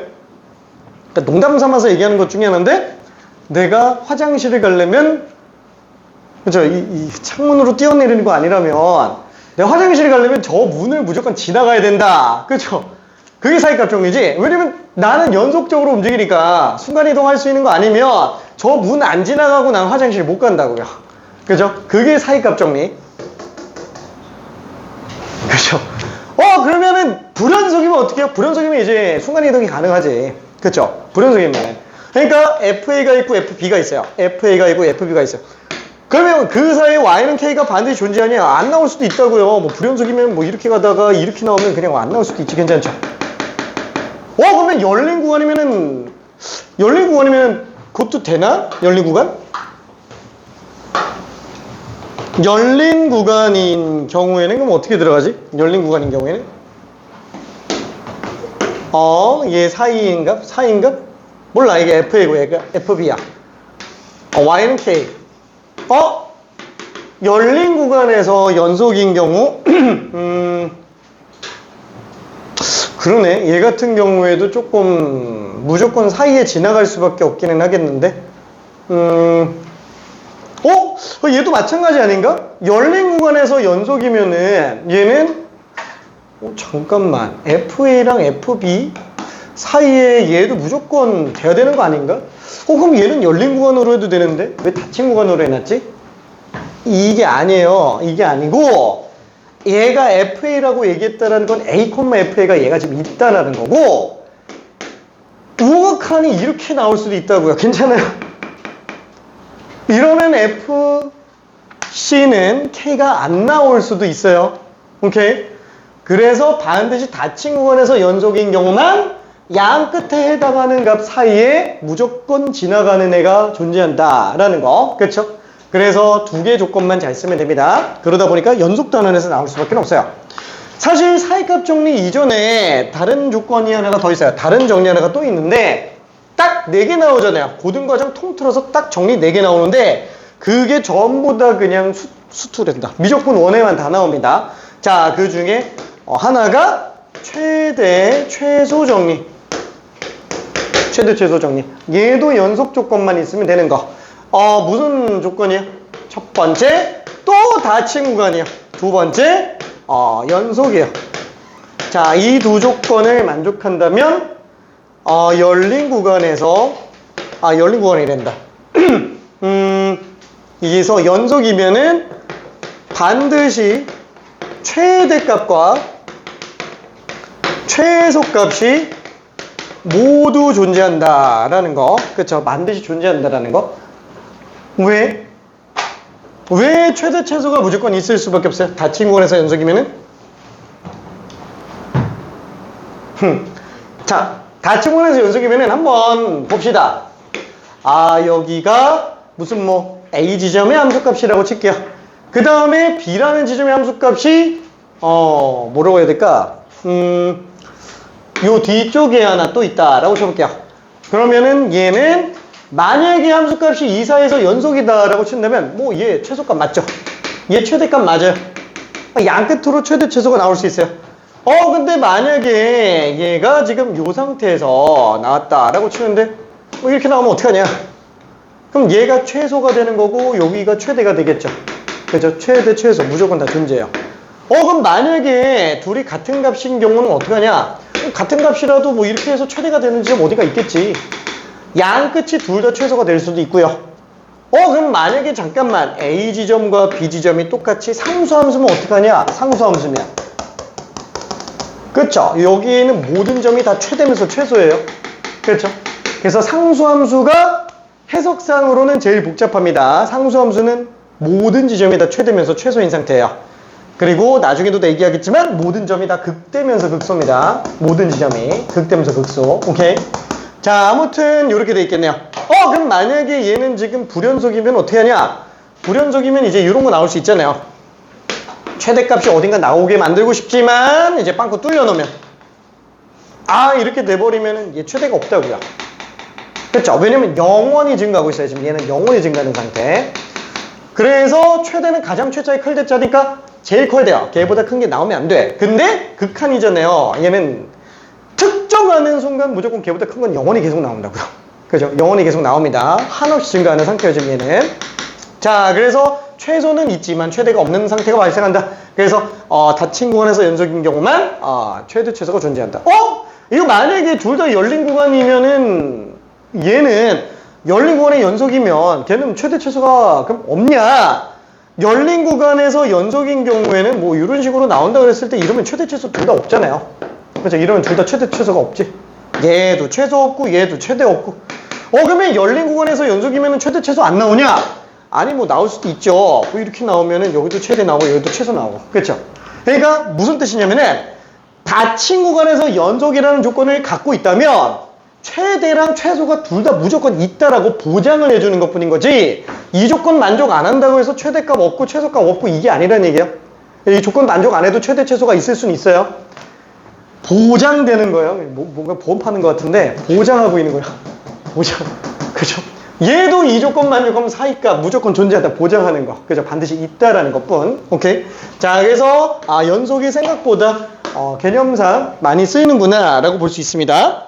그러니까 농담 삼아서 얘기하는 것 중에 하나인데, 내가 화장실을 가려면, 그죠? 이 창문으로 뛰어내리는 거 아니라면, 내가 화장실을 가려면 저 문을 무조건 지나가야 된다. 그죠? 그게 사이값 정리지? 왜냐면 나는 연속적으로 움직이니까 순간이동할 수 있는 거 아니면 저 문 안 지나가고 난 화장실 못 간다고요. 그죠? 그게 사이값 정리. 그죠? 그러면은 불연속이면 어떻게 해요? 불연속이면 이제 순간이동이 가능하지. 그쵸? 불연속이면. 그러니까 FA가 있고 FB가 있어요. FA가 있고 FB가 있어요. 그러면 그 사이에 Y는 K가 반드시 존재하냐? 안 나올 수도 있다고요. 불연속이면 이렇게 가다가 이렇게 나오면 그냥 안 나올 수도 있지. 괜찮죠? 그러면 열린 구간이면은 그것도 되나? 열린 구간? 열린 구간인 경우에는 그럼 어떻게 들어가지? 열린 구간인 경우에는? 얘 사이인값? 사이인값? 몰라. 이게 FA고 얘가 FB야. Y는 K. 열린 구간에서 연속인 경우, 그러네. 얘 같은 경우에도 조금 무조건 사이에 지나갈 수밖에 없기는 하겠는데, 얘도 마찬가지 아닌가? 열린 구간에서 연속이면은 얘는, 잠깐만. FA랑 FB 사이에 얘도 무조건 돼야 되는 거 아닌가? 그럼 얘는 열린 구간으로 해도 되는데 왜 닫힌 구간으로 해놨지? 이게 아니에요. 이게 아니고 얘가 FA라고 얘기했다는 건 A, FA가 얘가 지금 있다라는 거고, 우극한이 이렇게 나올 수도 있다고요. 괜찮아요? 이러면 FC는 K가 안 나올 수도 있어요. 오케이? 그래서 반드시 닫힌 구간에서 연속인 경우만 양 끝에 해당하는 값 사이에 무조건 지나가는 애가 존재한다라는 거. 그렇죠? 그래서 두 개 조건만 잘 쓰면 됩니다. 그러다 보니까 연속 단원에서 나올 수밖에 없어요. 사실 사이값 정리 이전에 다른 조건이 하나가 더 있어요. 다른 정리 하나가 또 있는데 딱 4개 나오잖아요. 고등과정 통틀어서 딱 정리 4개 나오는데 그게 전부 다 그냥 수투된다. 무조건 원에만 다 나옵니다. 자, 그 중에 하나가 최대 최소 정리. 최대 최소 정리. 얘도 연속 조건만 있으면 되는 거. 무슨 조건이에요? 첫 번째, 또 닫힌 구간이에요. 두 번째, 연속이에요. 자, 이 두 조건을 만족한다면, 열린 구간에서, 열린 구간이 된다. 여기서 연속이면은 반드시 최대값과 최소값이 모두 존재한다라는 거. 그쵸? 반드시 존재한다라는 거. 왜? 왜 최대 최소가 무조건 있을 수밖에 없어요? 닫힌 구간에서 연속이면은? 자, 닫힌 구간에서 연속이면은 한번 봅시다. 여기가 무슨 뭐 A 지점의 함수값이라고 칠게요. 그 다음에 B라는 지점의 함수값이 뭐라고 해야 될까? 요 뒤쪽에 하나 또 있다라고 쳐볼게요. 그러면은 얘는 만약에 함수값이 2, 4에서 연속이다라고 친다면 뭐 얘 최소값 맞죠? 얘 최대값 맞아요. 양 끝으로 최대 최소가 나올 수 있어요. 근데 만약에 얘가 지금 요 상태에서 나왔다라고 치는데 뭐 이렇게 나오면 어떡하냐? 그럼 얘가 최소가 되는 거고 여기가 최대가 되겠죠. 그죠? 최대 최소 무조건 다 존재해요. 그럼 만약에 둘이 같은 값인 경우는 어떡하냐? 같은 값이라도 뭐 이렇게 해서 최대가 되는 지점 어디가 있겠지. 양 끝이 둘 다 최소가 될 수도 있고요. 그럼 만약에 잠깐만 A 지점과 B 지점이 똑같이 상수함수면 어떡하냐? 상수함수면. 그쵸? 여기에는 모든 점이 다 최대면서 최소예요. 그렇죠? 그래서 상수함수가 해석상으로는 제일 복잡합니다. 상수함수는 모든 지점이 다 최대면서 최소인 상태예요. 그리고 나중에도 얘기하겠지만 모든 점이 다 극대면서 극소입니다. 모든 지점이 극대면서 극소. 오케이? 자, 아무튼 이렇게 돼 있겠네요. 그럼 만약에 얘는 지금 불연속이면 어떻게 하냐? 불연속이면 이제 이런 거 나올 수 있잖아요. 최대값이 어딘가 나오게 만들고 싶지만 이제 빵꾸 뚫려 놓으면 이렇게 돼버리면 얘 최대가 없다고요. 그렇죠? 왜냐면 영원히 증가하고 있어요. 지금 얘는 영원히 증가하는 상태. 그래서 최대는 가장 최자의 클 대자니까 제일 커야 돼요. 걔보다 큰 게 나오면 안 돼. 근데 극한이잖아요. 얘는 특정하는 순간 무조건 걔보다 큰 건 영원히 계속 나온다고요. 그죠? 영원히 계속 나옵니다. 한없이 증가하는 상태예요. 지금 얘는. 자, 그래서 최소는 있지만 최대가 없는 상태가 발생한다. 그래서 닫힌 구간에서 연속인 경우만 최대 최소가 존재한다. 이거 만약에 둘 다 열린 구간이면은 얘는 열린 구간의 연속이면 걔는 최대 최소가 그럼 없냐? 열린 구간에서 연속인 경우에는 뭐 이런 식으로 나온다 그랬을 때 이러면 최대 최소 둘 다 없잖아요. 그렇죠? 이러면 둘 다 최대 최소가 없지. 얘도 최소 없고 얘도 최대 없고. 그러면 열린 구간에서 연속이면은 최대 최소 안 나오냐? 아니 뭐 나올 수도 있죠. 뭐 이렇게 나오면은 여기도 최대 나오고 여기도 최소 나오고. 그렇죠? 그러니까 무슨 뜻이냐면은 닫힌 구간에서 연속이라는 조건을 갖고 있다면 최대랑 최소가 둘 다 무조건 있다라고 보장을 해주는 것 뿐인 거지 이 조건 만족 안 한다고 해서 최대값 없고 최소값 없고 이게 아니라는 얘기예요. 이 조건 만족 안 해도 최대 최소가 있을 수는 있어요. 보장되는 거예요. 뭔가 보험 파는 것 같은데 보장하고 있는 거예요. 보장. 그죠? 얘도 이 조건 만족하면 사이값 무조건 존재한다 보장하는 거. 그죠? 반드시 있다라는 것뿐. 오케이. 자, 그래서 연속이 생각보다 개념상 많이 쓰이는구나 라고 볼 수 있습니다.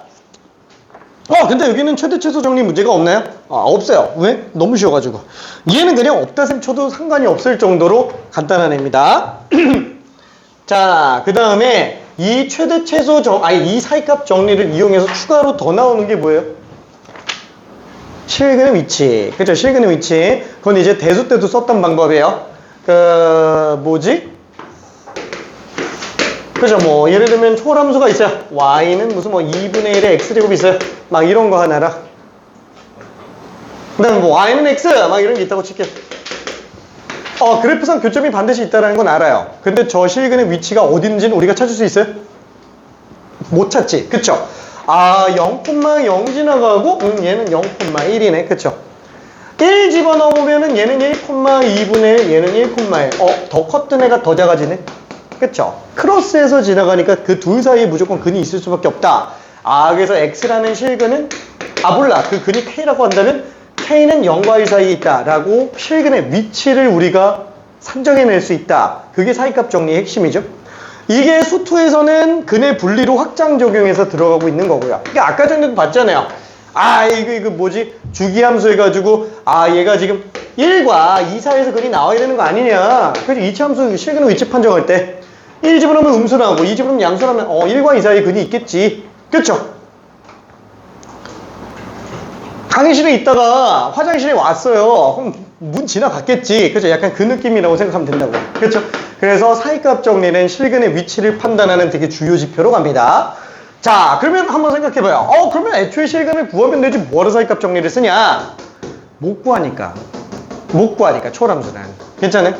근데 여기는 최대 최소 정리 문제가 없나요? 없어요. 왜? 너무 쉬워가지고. 얘는 그냥 없다셈 쳐도 상관이 없을 정도로 간단한 애입니다. 자, 그 다음에 이 최대 최소 이 사이값 정리를 이용해서 추가로 더 나오는 게 뭐예요? 실근의 위치. 그죠? 실근의 위치. 그건 이제 대수 때도 썼던 방법이에요. 그죠? 뭐, 예를 들면 초월함수가 있어요. y는 무슨 뭐 2분의 1의 x제곱이 있어요. 막 이런 거 하나라. 그 다음에 뭐 y는 x! 막 이런 게 있다고 칠게요. 그래프상 교점이 반드시 있다는 건 알아요. 근데 저 실근의 위치가 어딘지는 우리가 찾을 수 있어요? 못 찾지. 그쵸? 0,0 지나가고, 얘는 0,1이네. 그쵸? 1 집어넣으면은 얘는 1,2분의 1, 얘는 1,1. 더 컸던 애가 더 작아지네. 그쵸? 크로스해서 지나가니까 그 둘 사이에 무조건 근이 있을 수밖에 없다. 그래서 x라는 실근은, 몰라. 그 근이 k라고 한다면 k는 0과 1 사이에 있다. 라고 실근의 위치를 우리가 산정해낼 수 있다. 그게 사이값 정리의 핵심이죠. 이게 수투에서는 근의 분리로 확장 적용해서 들어가고 있는 거고요. 그러니까 아까 전에도 봤잖아요. 이거 뭐지? 주기함수 해가지고 얘가 지금 1과 2 사이에서 근이 나와야 되는 거 아니냐. 그래서 이차함수 실근 위치 판정할 때 1 집어넣으면 음수 나오고 2 집어넣으면 양수 나오면 1과 2 사이에 근이 있겠지. 그쵸? 강의실에 있다가 화장실에 왔어요. 그럼 문 지나갔겠지. 그죠? 약간 그 느낌이라고 생각하면 된다고. 그렇죠? 그래서 사이값 정리는 실근의 위치를 판단하는 되게 주요 지표로 갑니다. 자, 그러면 한번 생각해봐요. 그러면 애초에 실근을 구하면 되지 뭐하러 사이값 정리를 쓰냐? 못 구하니까. 초람수는. 괜찮아요?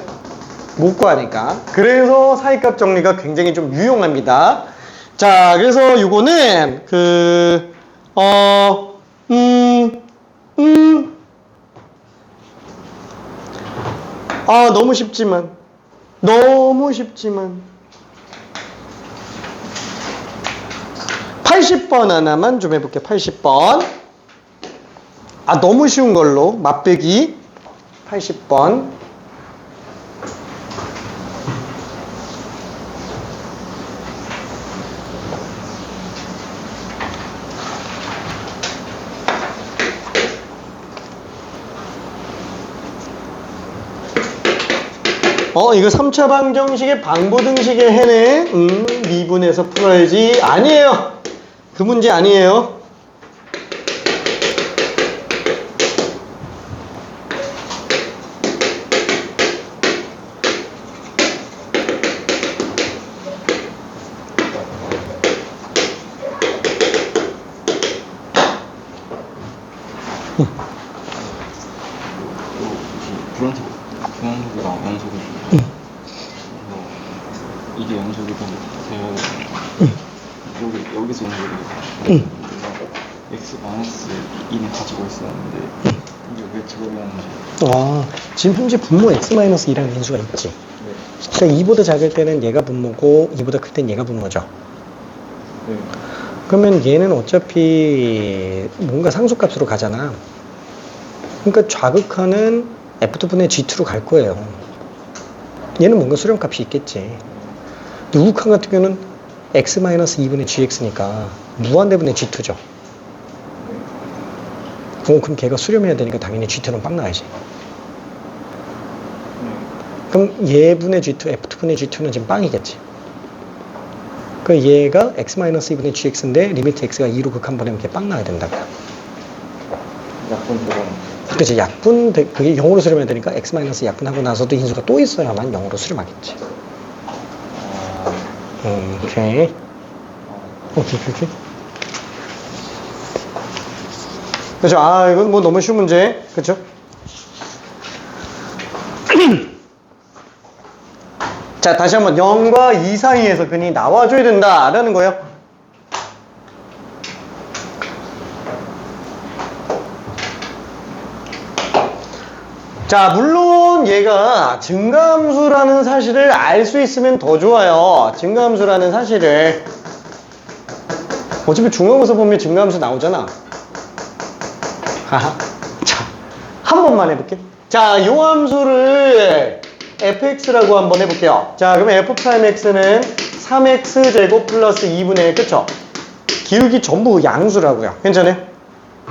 못 구하니까. 그래서 사이값 정리가 굉장히 좀 유용합니다. 자, 그래서 요거는 너무 쉽지만 80번 하나만 좀 해볼게요. 80번. 너무 쉬운 걸로 맛배기 80번. 이거 3차 방정식의 방보등식의 해네. 미분해서 풀어야지. 아니에요. 그 문제 아니에요. 불안티 중앙속이랑 연속이 이게 연속이 되어야 여기서 연속이 x 마이너스 2는 가지고 있었는데 이게 왜 저러는지. 지금 현재 분모 x-2라는 인수가 있지. 네. 그러니까 2보다 작을 때는 얘가 분모고 2보다 클 때는 얘가 분모죠. 네. 그러면 얘는 어차피 뭔가 상수값으로 가잖아. 그러니까 좌극하는 F2분의 G2로 갈 거예요. 얘는 뭔가 수렴값이 있겠지. 근데 우극한 같은 경우는 x-2분의 gx니까 무한대분의 G2죠. 그럼 걔가 수렴해야 되니까 당연히 G2는 빵 나야지. 그럼 얘분의 G2, F2분의 G2는 지금 빵이겠지. 그 얘가 x-2분의 gx인데 리미트 x가 2로 극한번하면 걔 빵 나야 된다고요. 약분 들어가는. 그치, 약분, 그게 0으로 수렴해야 되니까 x- 약분하고 나서도 인수가 또 있어야만 0으로 수렴하겠지. 오케이. 오케이. 그죠? 이건 뭐 너무 쉬운 문제. 그쵸? 자, 다시 한번 0과 2 사이에서 근이 나와줘야 된다라는 거예요. 자, 물론 얘가 증가함수라는 사실을 알 수 있으면 더 좋아요. 증가함수라는 사실을. 어차피 중간고사 보면 증가함수 나오잖아. 자, 한 번만 해볼게. 자, 요 함수를 fx라고 한번 해볼게요. 자, 그러면 f'x는 3x제곱 플러스 2분의 1, 그쵸? 기울기 전부 양수라고요. 괜찮아요?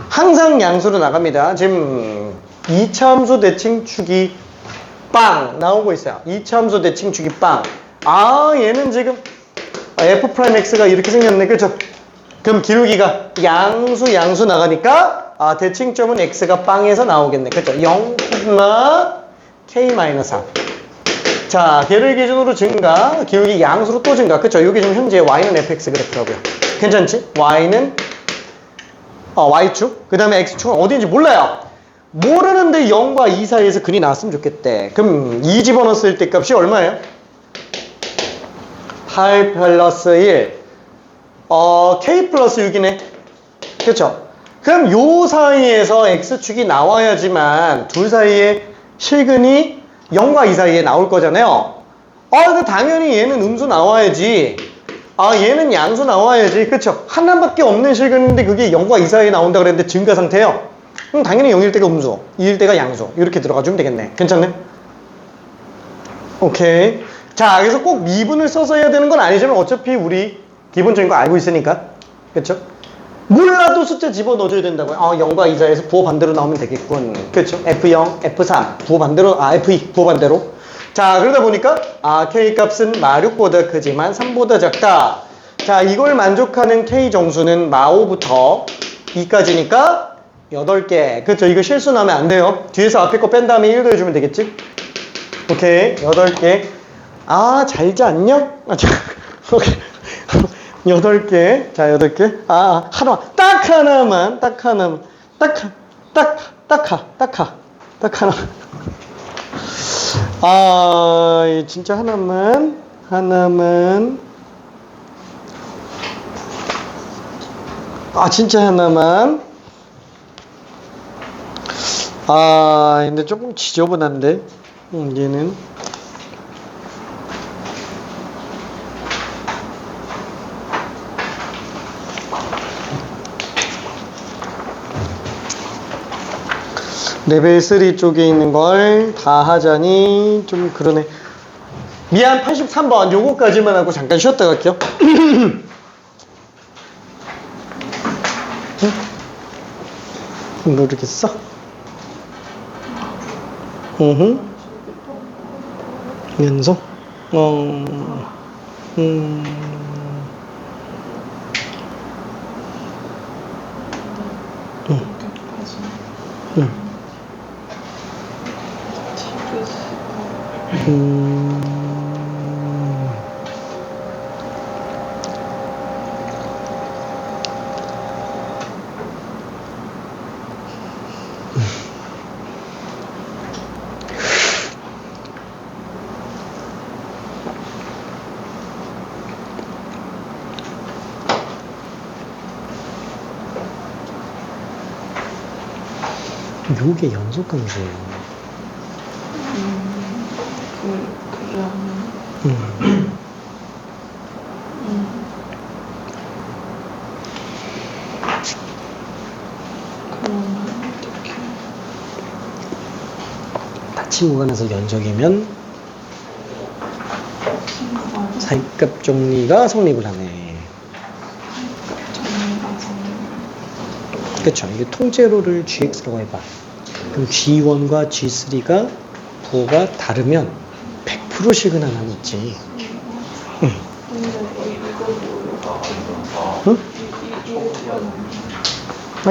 항상 양수로 나갑니다. 지금 2차 함수 대칭 축이 빵 나오고 있어요. 2차 함수 대칭 축이 빵. 얘는 지금 f'x가 이렇게 생겼네. 그쵸? 그럼 기울기가 양수 나가니까 대칭점은 x가 빵에서 나오겠네. 그쵸? 0, k-3. 자, 걔를 기준으로 증가, 기울기 양수로 또 증가. 그쵸? 여기 지금 현재 y는 fx 그래프라고요. 괜찮지? y는 y축, 그 다음에 x축은 어디인지 몰라요. 모르는데 0과 2 사이에서 근이 나왔으면 좋겠대. 그럼 2 집어넣었을 때 값이 얼마예요? 8 플러스 1. k 플러스 6이네. 그쵸? 그럼 요 사이에서 x축이 나와야지만 둘 사이에 실근이 0과 2 사이에 나올 거잖아요. 근데 당연히 얘는 음수 나와야지. 얘는 양수 나와야지. 그쵸? 하나밖에 없는 실근인데 그게 0과 2 사이에 나온다 그랬는데 증가 상태예요. 그럼 당연히 0일 때가 음수, 2일 때가 양수. 이렇게 들어가주면 되겠네. 괜찮네? 오케이. 자, 그래서 꼭 미분을 써서 해야 되는 건 아니지만 어차피 우리 기본적인 거 알고 있으니까. 그쵸? 몰라도 숫자 집어넣어줘야 된다고요. 0과 2 사이에서 부호 반대로 나오면 되겠군. 그렇죠? F0, F3 부호 반대로, F2 부호 반대로. 자, 그러다 보니까 K 값은 마 6보다 크지만 3보다 작다. 자, 이걸 만족하는 K 정수는 마 5부터 2까지니까 8개. 그렇죠? 이거 실수 나면 안 돼요. 뒤에서 앞에 거 뺀 다음에 1 더해주면 되겠지? 오케이, 8개. 잘 자, 안녕? 오케이. 8개. 자, 8개. 하나만. 딱 하나만. 딱 하나만. 딱 하나. 진짜 하나만. 진짜 하나만. 근데 조금 지저분한데. 얘는. 레벨 3 쪽에 있는 걸 다 하자니 좀 그러네. 미안, 83번 요거까지만 하고 잠깐 쉬었다 갈게요. 모르겠어? 연속? 요게 연속 함수예요. 닫힌 구간에서 연속이면 사이값 정리가 성립을 하네. 그쵸. 이게 통째로를 GX라고 해봐. 그럼 G1과 G3가 부호가 다르면 100% 시그널함이 있지. 응?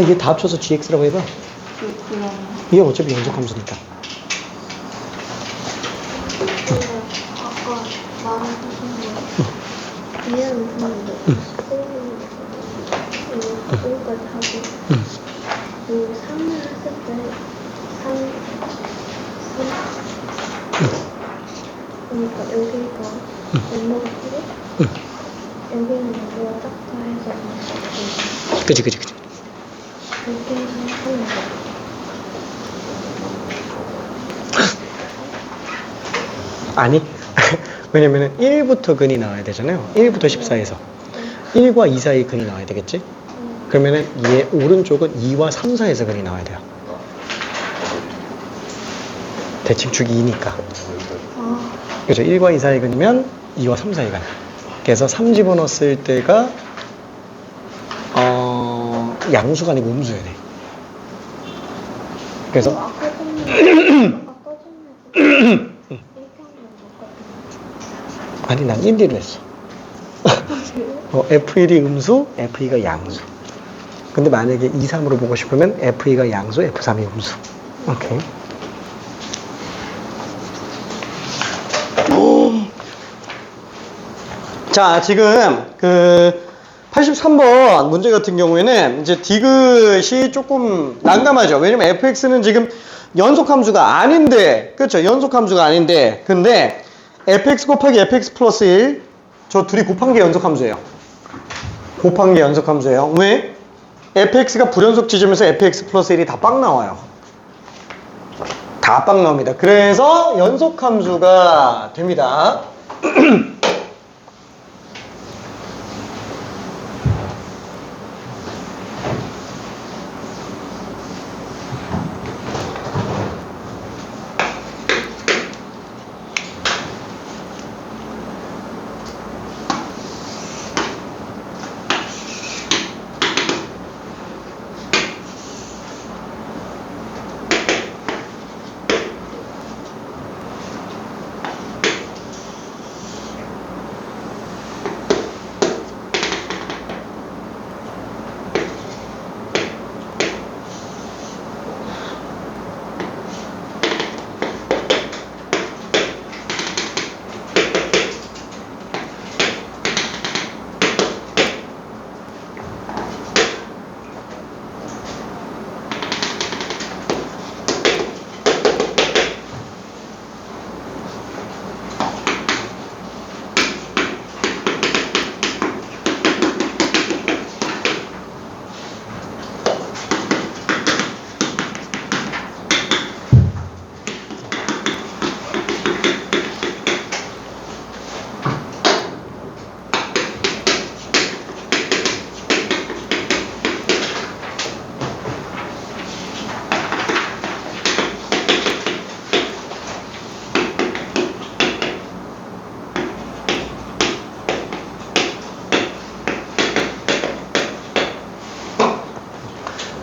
이게 다 합쳐서 GX라고 해봐. 이게 어차피 연속 함수니까. 아까 말한 이해는 했는데 이거까지 하고 이 3을 했을 때 3 그러니까 여기가 얼마가 크고 여기는 여기가 작다 해서 그치. 이렇게 해서 하는 거. 아니, 왜냐면은 1부터 근이 나와야 되잖아요. 1부터 14에서 1과 2 사이 근이 나와야 되겠지? 그러면은 얘 오른쪽은 2와 3 사이에서 근이 나와야 돼요. 대칭축이 2니까. 그죠? 1과 2 사이 근이면 2와 3 사이 근. 그래서 3 집어넣었을 때가 양수가 아니고 음수여야 돼. 그래서 아까 전에 이렇게 하면 아니, 난 1, 2로 했어. F1이 음수, F2가 양수. 근데 만약에 2, 3으로 보고 싶으면 F2가 양수, F3이 음수. 오케이. 자, 지금 83번 문제 같은 경우에는 이제 디귿이 조금 난감하죠. 왜냐면 fx는 지금 연속함수가 아닌데, 그렇죠? 연속함수가 아닌데, 근데 fx 곱하기 fx 플러스 1, 저 둘이 곱한 게 연속함수예요. 곱한 게 연속함수예요. 왜? fx가 불연속 지점에서 fx 플러스 1이 다 빵 나와요. 다 빵 나옵니다. 그래서 연속함수가 됩니다.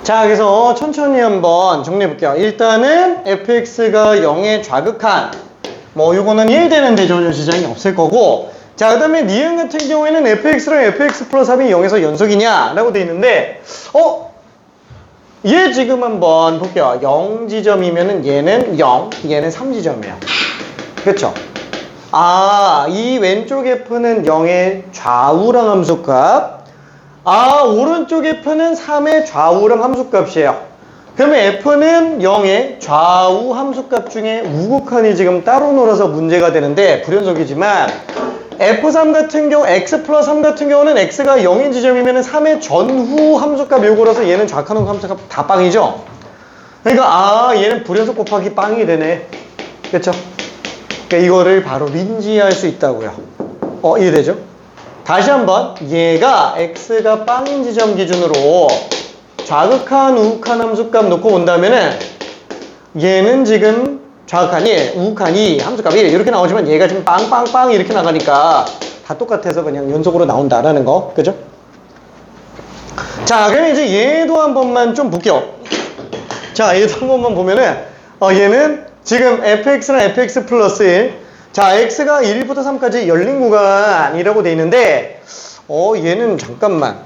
자, 그래서 천천히 한번 정리해 볼게요. 일단은 fx가 0에 좌극한, 뭐 요거는 1 되는데 전혀 지장이 없을 거고, 자, 그 다음에 니은 같은 경우에는 fx랑 fx 플러스 3이 0에서 연속이냐 라고 돼 있는데, 얘 지금 한번 볼게요. 0지점이면은 얘는 0, 얘는 3지점이에요. 그쵸? 아, 이 왼쪽 f는 0의 좌우랑 함수값, 아, 오른쪽 f는 3의 좌우랑 함수값이에요. 그러면 f는 0의 좌우 함수값 중에 우극한이 지금 따로 놀아서 문제가 되는데 불연속이지만, f3 같은 경우, x 플러스 3 같은 경우는 x가 0인 지점이면 3의 전후 함수값 요거라서 얘는 좌칸 함수값 다 빵이죠? 그러니까 얘는 불연속 곱하기 빵이 되네. 그쵸? 그러니까 이거를 바로 민지할 수 있다고요. 이해되죠? 다시 한번, 얘가 x가 빵인 지점 기준으로 좌극한, 우극한 함수값 놓고 본다면은 얘는 지금 좌극한 1, 우극한 2, 함수값 1 이렇게 나오지만 얘가 지금 빵빵빵 이렇게 나가니까 다 똑같아서 그냥 연속으로 나온다라는 거. 그죠? 자, 그럼 이제 얘도 한 번만 좀 볼게요. 자, 얘도 한 번만 보면은 얘는 지금 fx랑 fx 플러스 1, 자, x가 1부터 3까지 열린 구간이라고 돼 있는데 얘는 잠깐만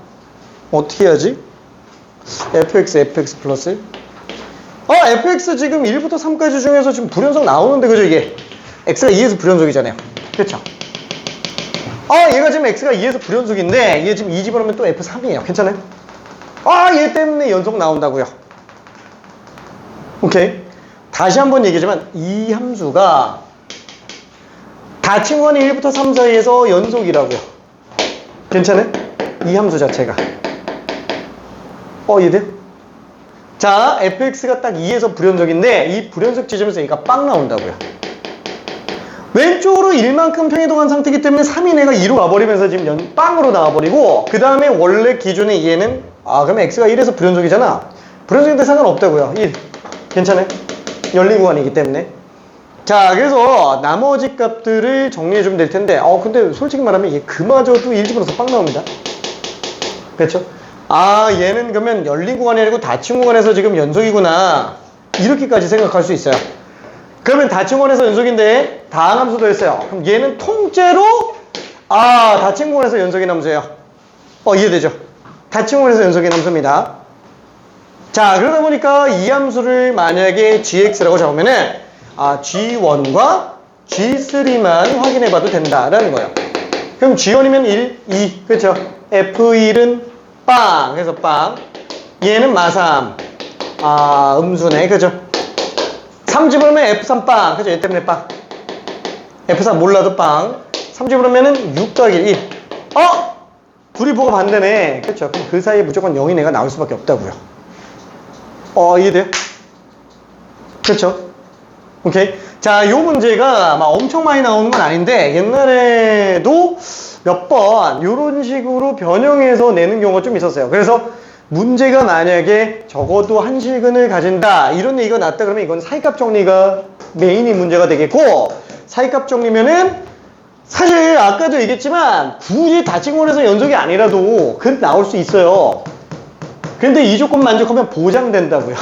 어떻게 해야지? fx 플러스 1? fx 지금 1부터 3까지 중에서 지금 불연속 나오는데 그죠 이게? x가 2에서 불연속이잖아요. 그렇죠? 얘가 지금 x가 2에서 불연속인데 얘 지금 2 집어넣으면 또 f3이에요. 괜찮아요? 얘 때문에 연속 나온다고요. 오케이. 다시 한번 얘기하지만 이 함수가 다친구간이 1부터 3 사이에서 연속이라고요. 괜찮아요? 이 함수 자체가. 이해돼요? 자, fx가 딱 2에서 불연속인데 이 불연속 지점에서 얘가 빵 나온다고요. 왼쪽으로 1만큼 평이동한 상태이기 때문에 3인 애가 2로 가버리면서 지금 빵으로 나와버리고, 그 다음에 원래 기준의 얘는 그러면 x가 1에서 불연속이잖아. 불연속인데 상관없다고요. 1. 괜찮아요? 열린 구간이기 때문에. 자, 그래서 나머지 값들을 정리해 주면 될 텐데 근데 솔직히 말하면 얘 그마저도 1 집어넣어서 빵 나옵니다. 그렇죠? 얘는 그러면 열린 구간이 아니고 닫힌 구간에서 지금 연속이구나 이렇게까지 생각할 수 있어요. 그러면 닫힌 구간에서 연속인데 다항함수도 했어요. 그럼 얘는 통째로 닫힌 구간에서 연속인 함수예요. 이해되죠? 닫힌 구간에서 연속인 함수입니다. 자, 그러다 보니까 이 함수를 만약에 gx라고 잡으면은 G1과 G3만 확인해 봐도 된다라는 거예요. 그럼 G1이면 1, 2, 그렇죠? F1은 빵, 그래서 빵. 얘는 마삼. 음수네, 그죠? 3 집어넣으면 F3 빵, 그죠? 얘 때문에 빵. F4 몰라도 빵. 3 집어넣으면 6 더하기 1. 둘이 뭐가 반대네. 그렇죠? 그럼 그 사이에 무조건 0인 애가 나올 수밖에 없다고요. 이해돼요? 그렇죠? 오케이. 자, 요 문제가 막 엄청 많이 나오는 건 아닌데 옛날에도 몇 번 요런 식으로 변형해서 내는 경우가 좀 있었어요. 그래서 문제가 만약에 적어도 한실근을 가진다 이런 얘기가 났다 그러면 이건 사이값 정리가 메인이 문제가 되겠고, 사이값 정리면은 사실 아까도 얘기했지만 굳이 닫힌권에서 연속이 아니라도 그 나올 수 있어요. 근데 이 조건 만족하면 보장된다고요.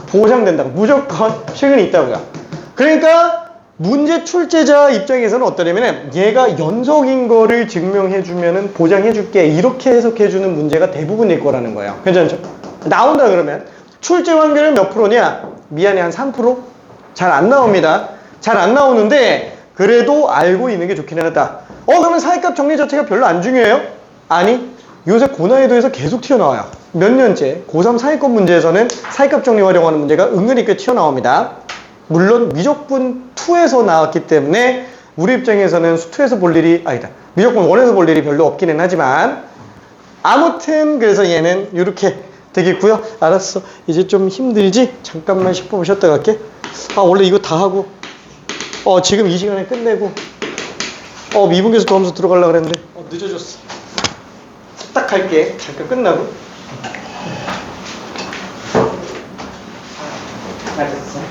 보장된다고. 무조건 실근이 있다고요. 그러니까 문제 출제자 입장에서는 어떠냐면은 얘가 연속인 거를 증명해주면은 보장해줄게 이렇게 해석해주는 문제가 대부분일 거라는 거예요. 괜찮죠? 나온다 그러면 출제 확률은 몇 프로냐? 미안해, 한 3%? 잘 안 나옵니다. 잘 안 나오는데 그래도 알고 있는 게 좋긴 하다. 그러면 사이값 정리 자체가 별로 안 중요해요? 아니, 요새 고난이도에서 계속 튀어나와요. 몇 년째 고3 사이권 문제에서는 사이값 정리 활용하는 문제가 은근히 꽤 튀어나옵니다. 물론 미적분 2에서 나왔기 때문에 우리 입장에서는 2에서 볼 일이 미적분 1에서 볼 일이 별로 없기는 하지만 아무튼 그래서 얘는 이렇게 되겠고요. 알았어, 이제 좀 힘들지? 잠깐만 10분 쉬었다 갈게. 원래 이거 다 하고 지금 이 시간에 끝내고 미분계수 더함수 들어가려고 그랬는데 늦어졌어. 딱 갈게. 잠깐 끝나고. 알았어.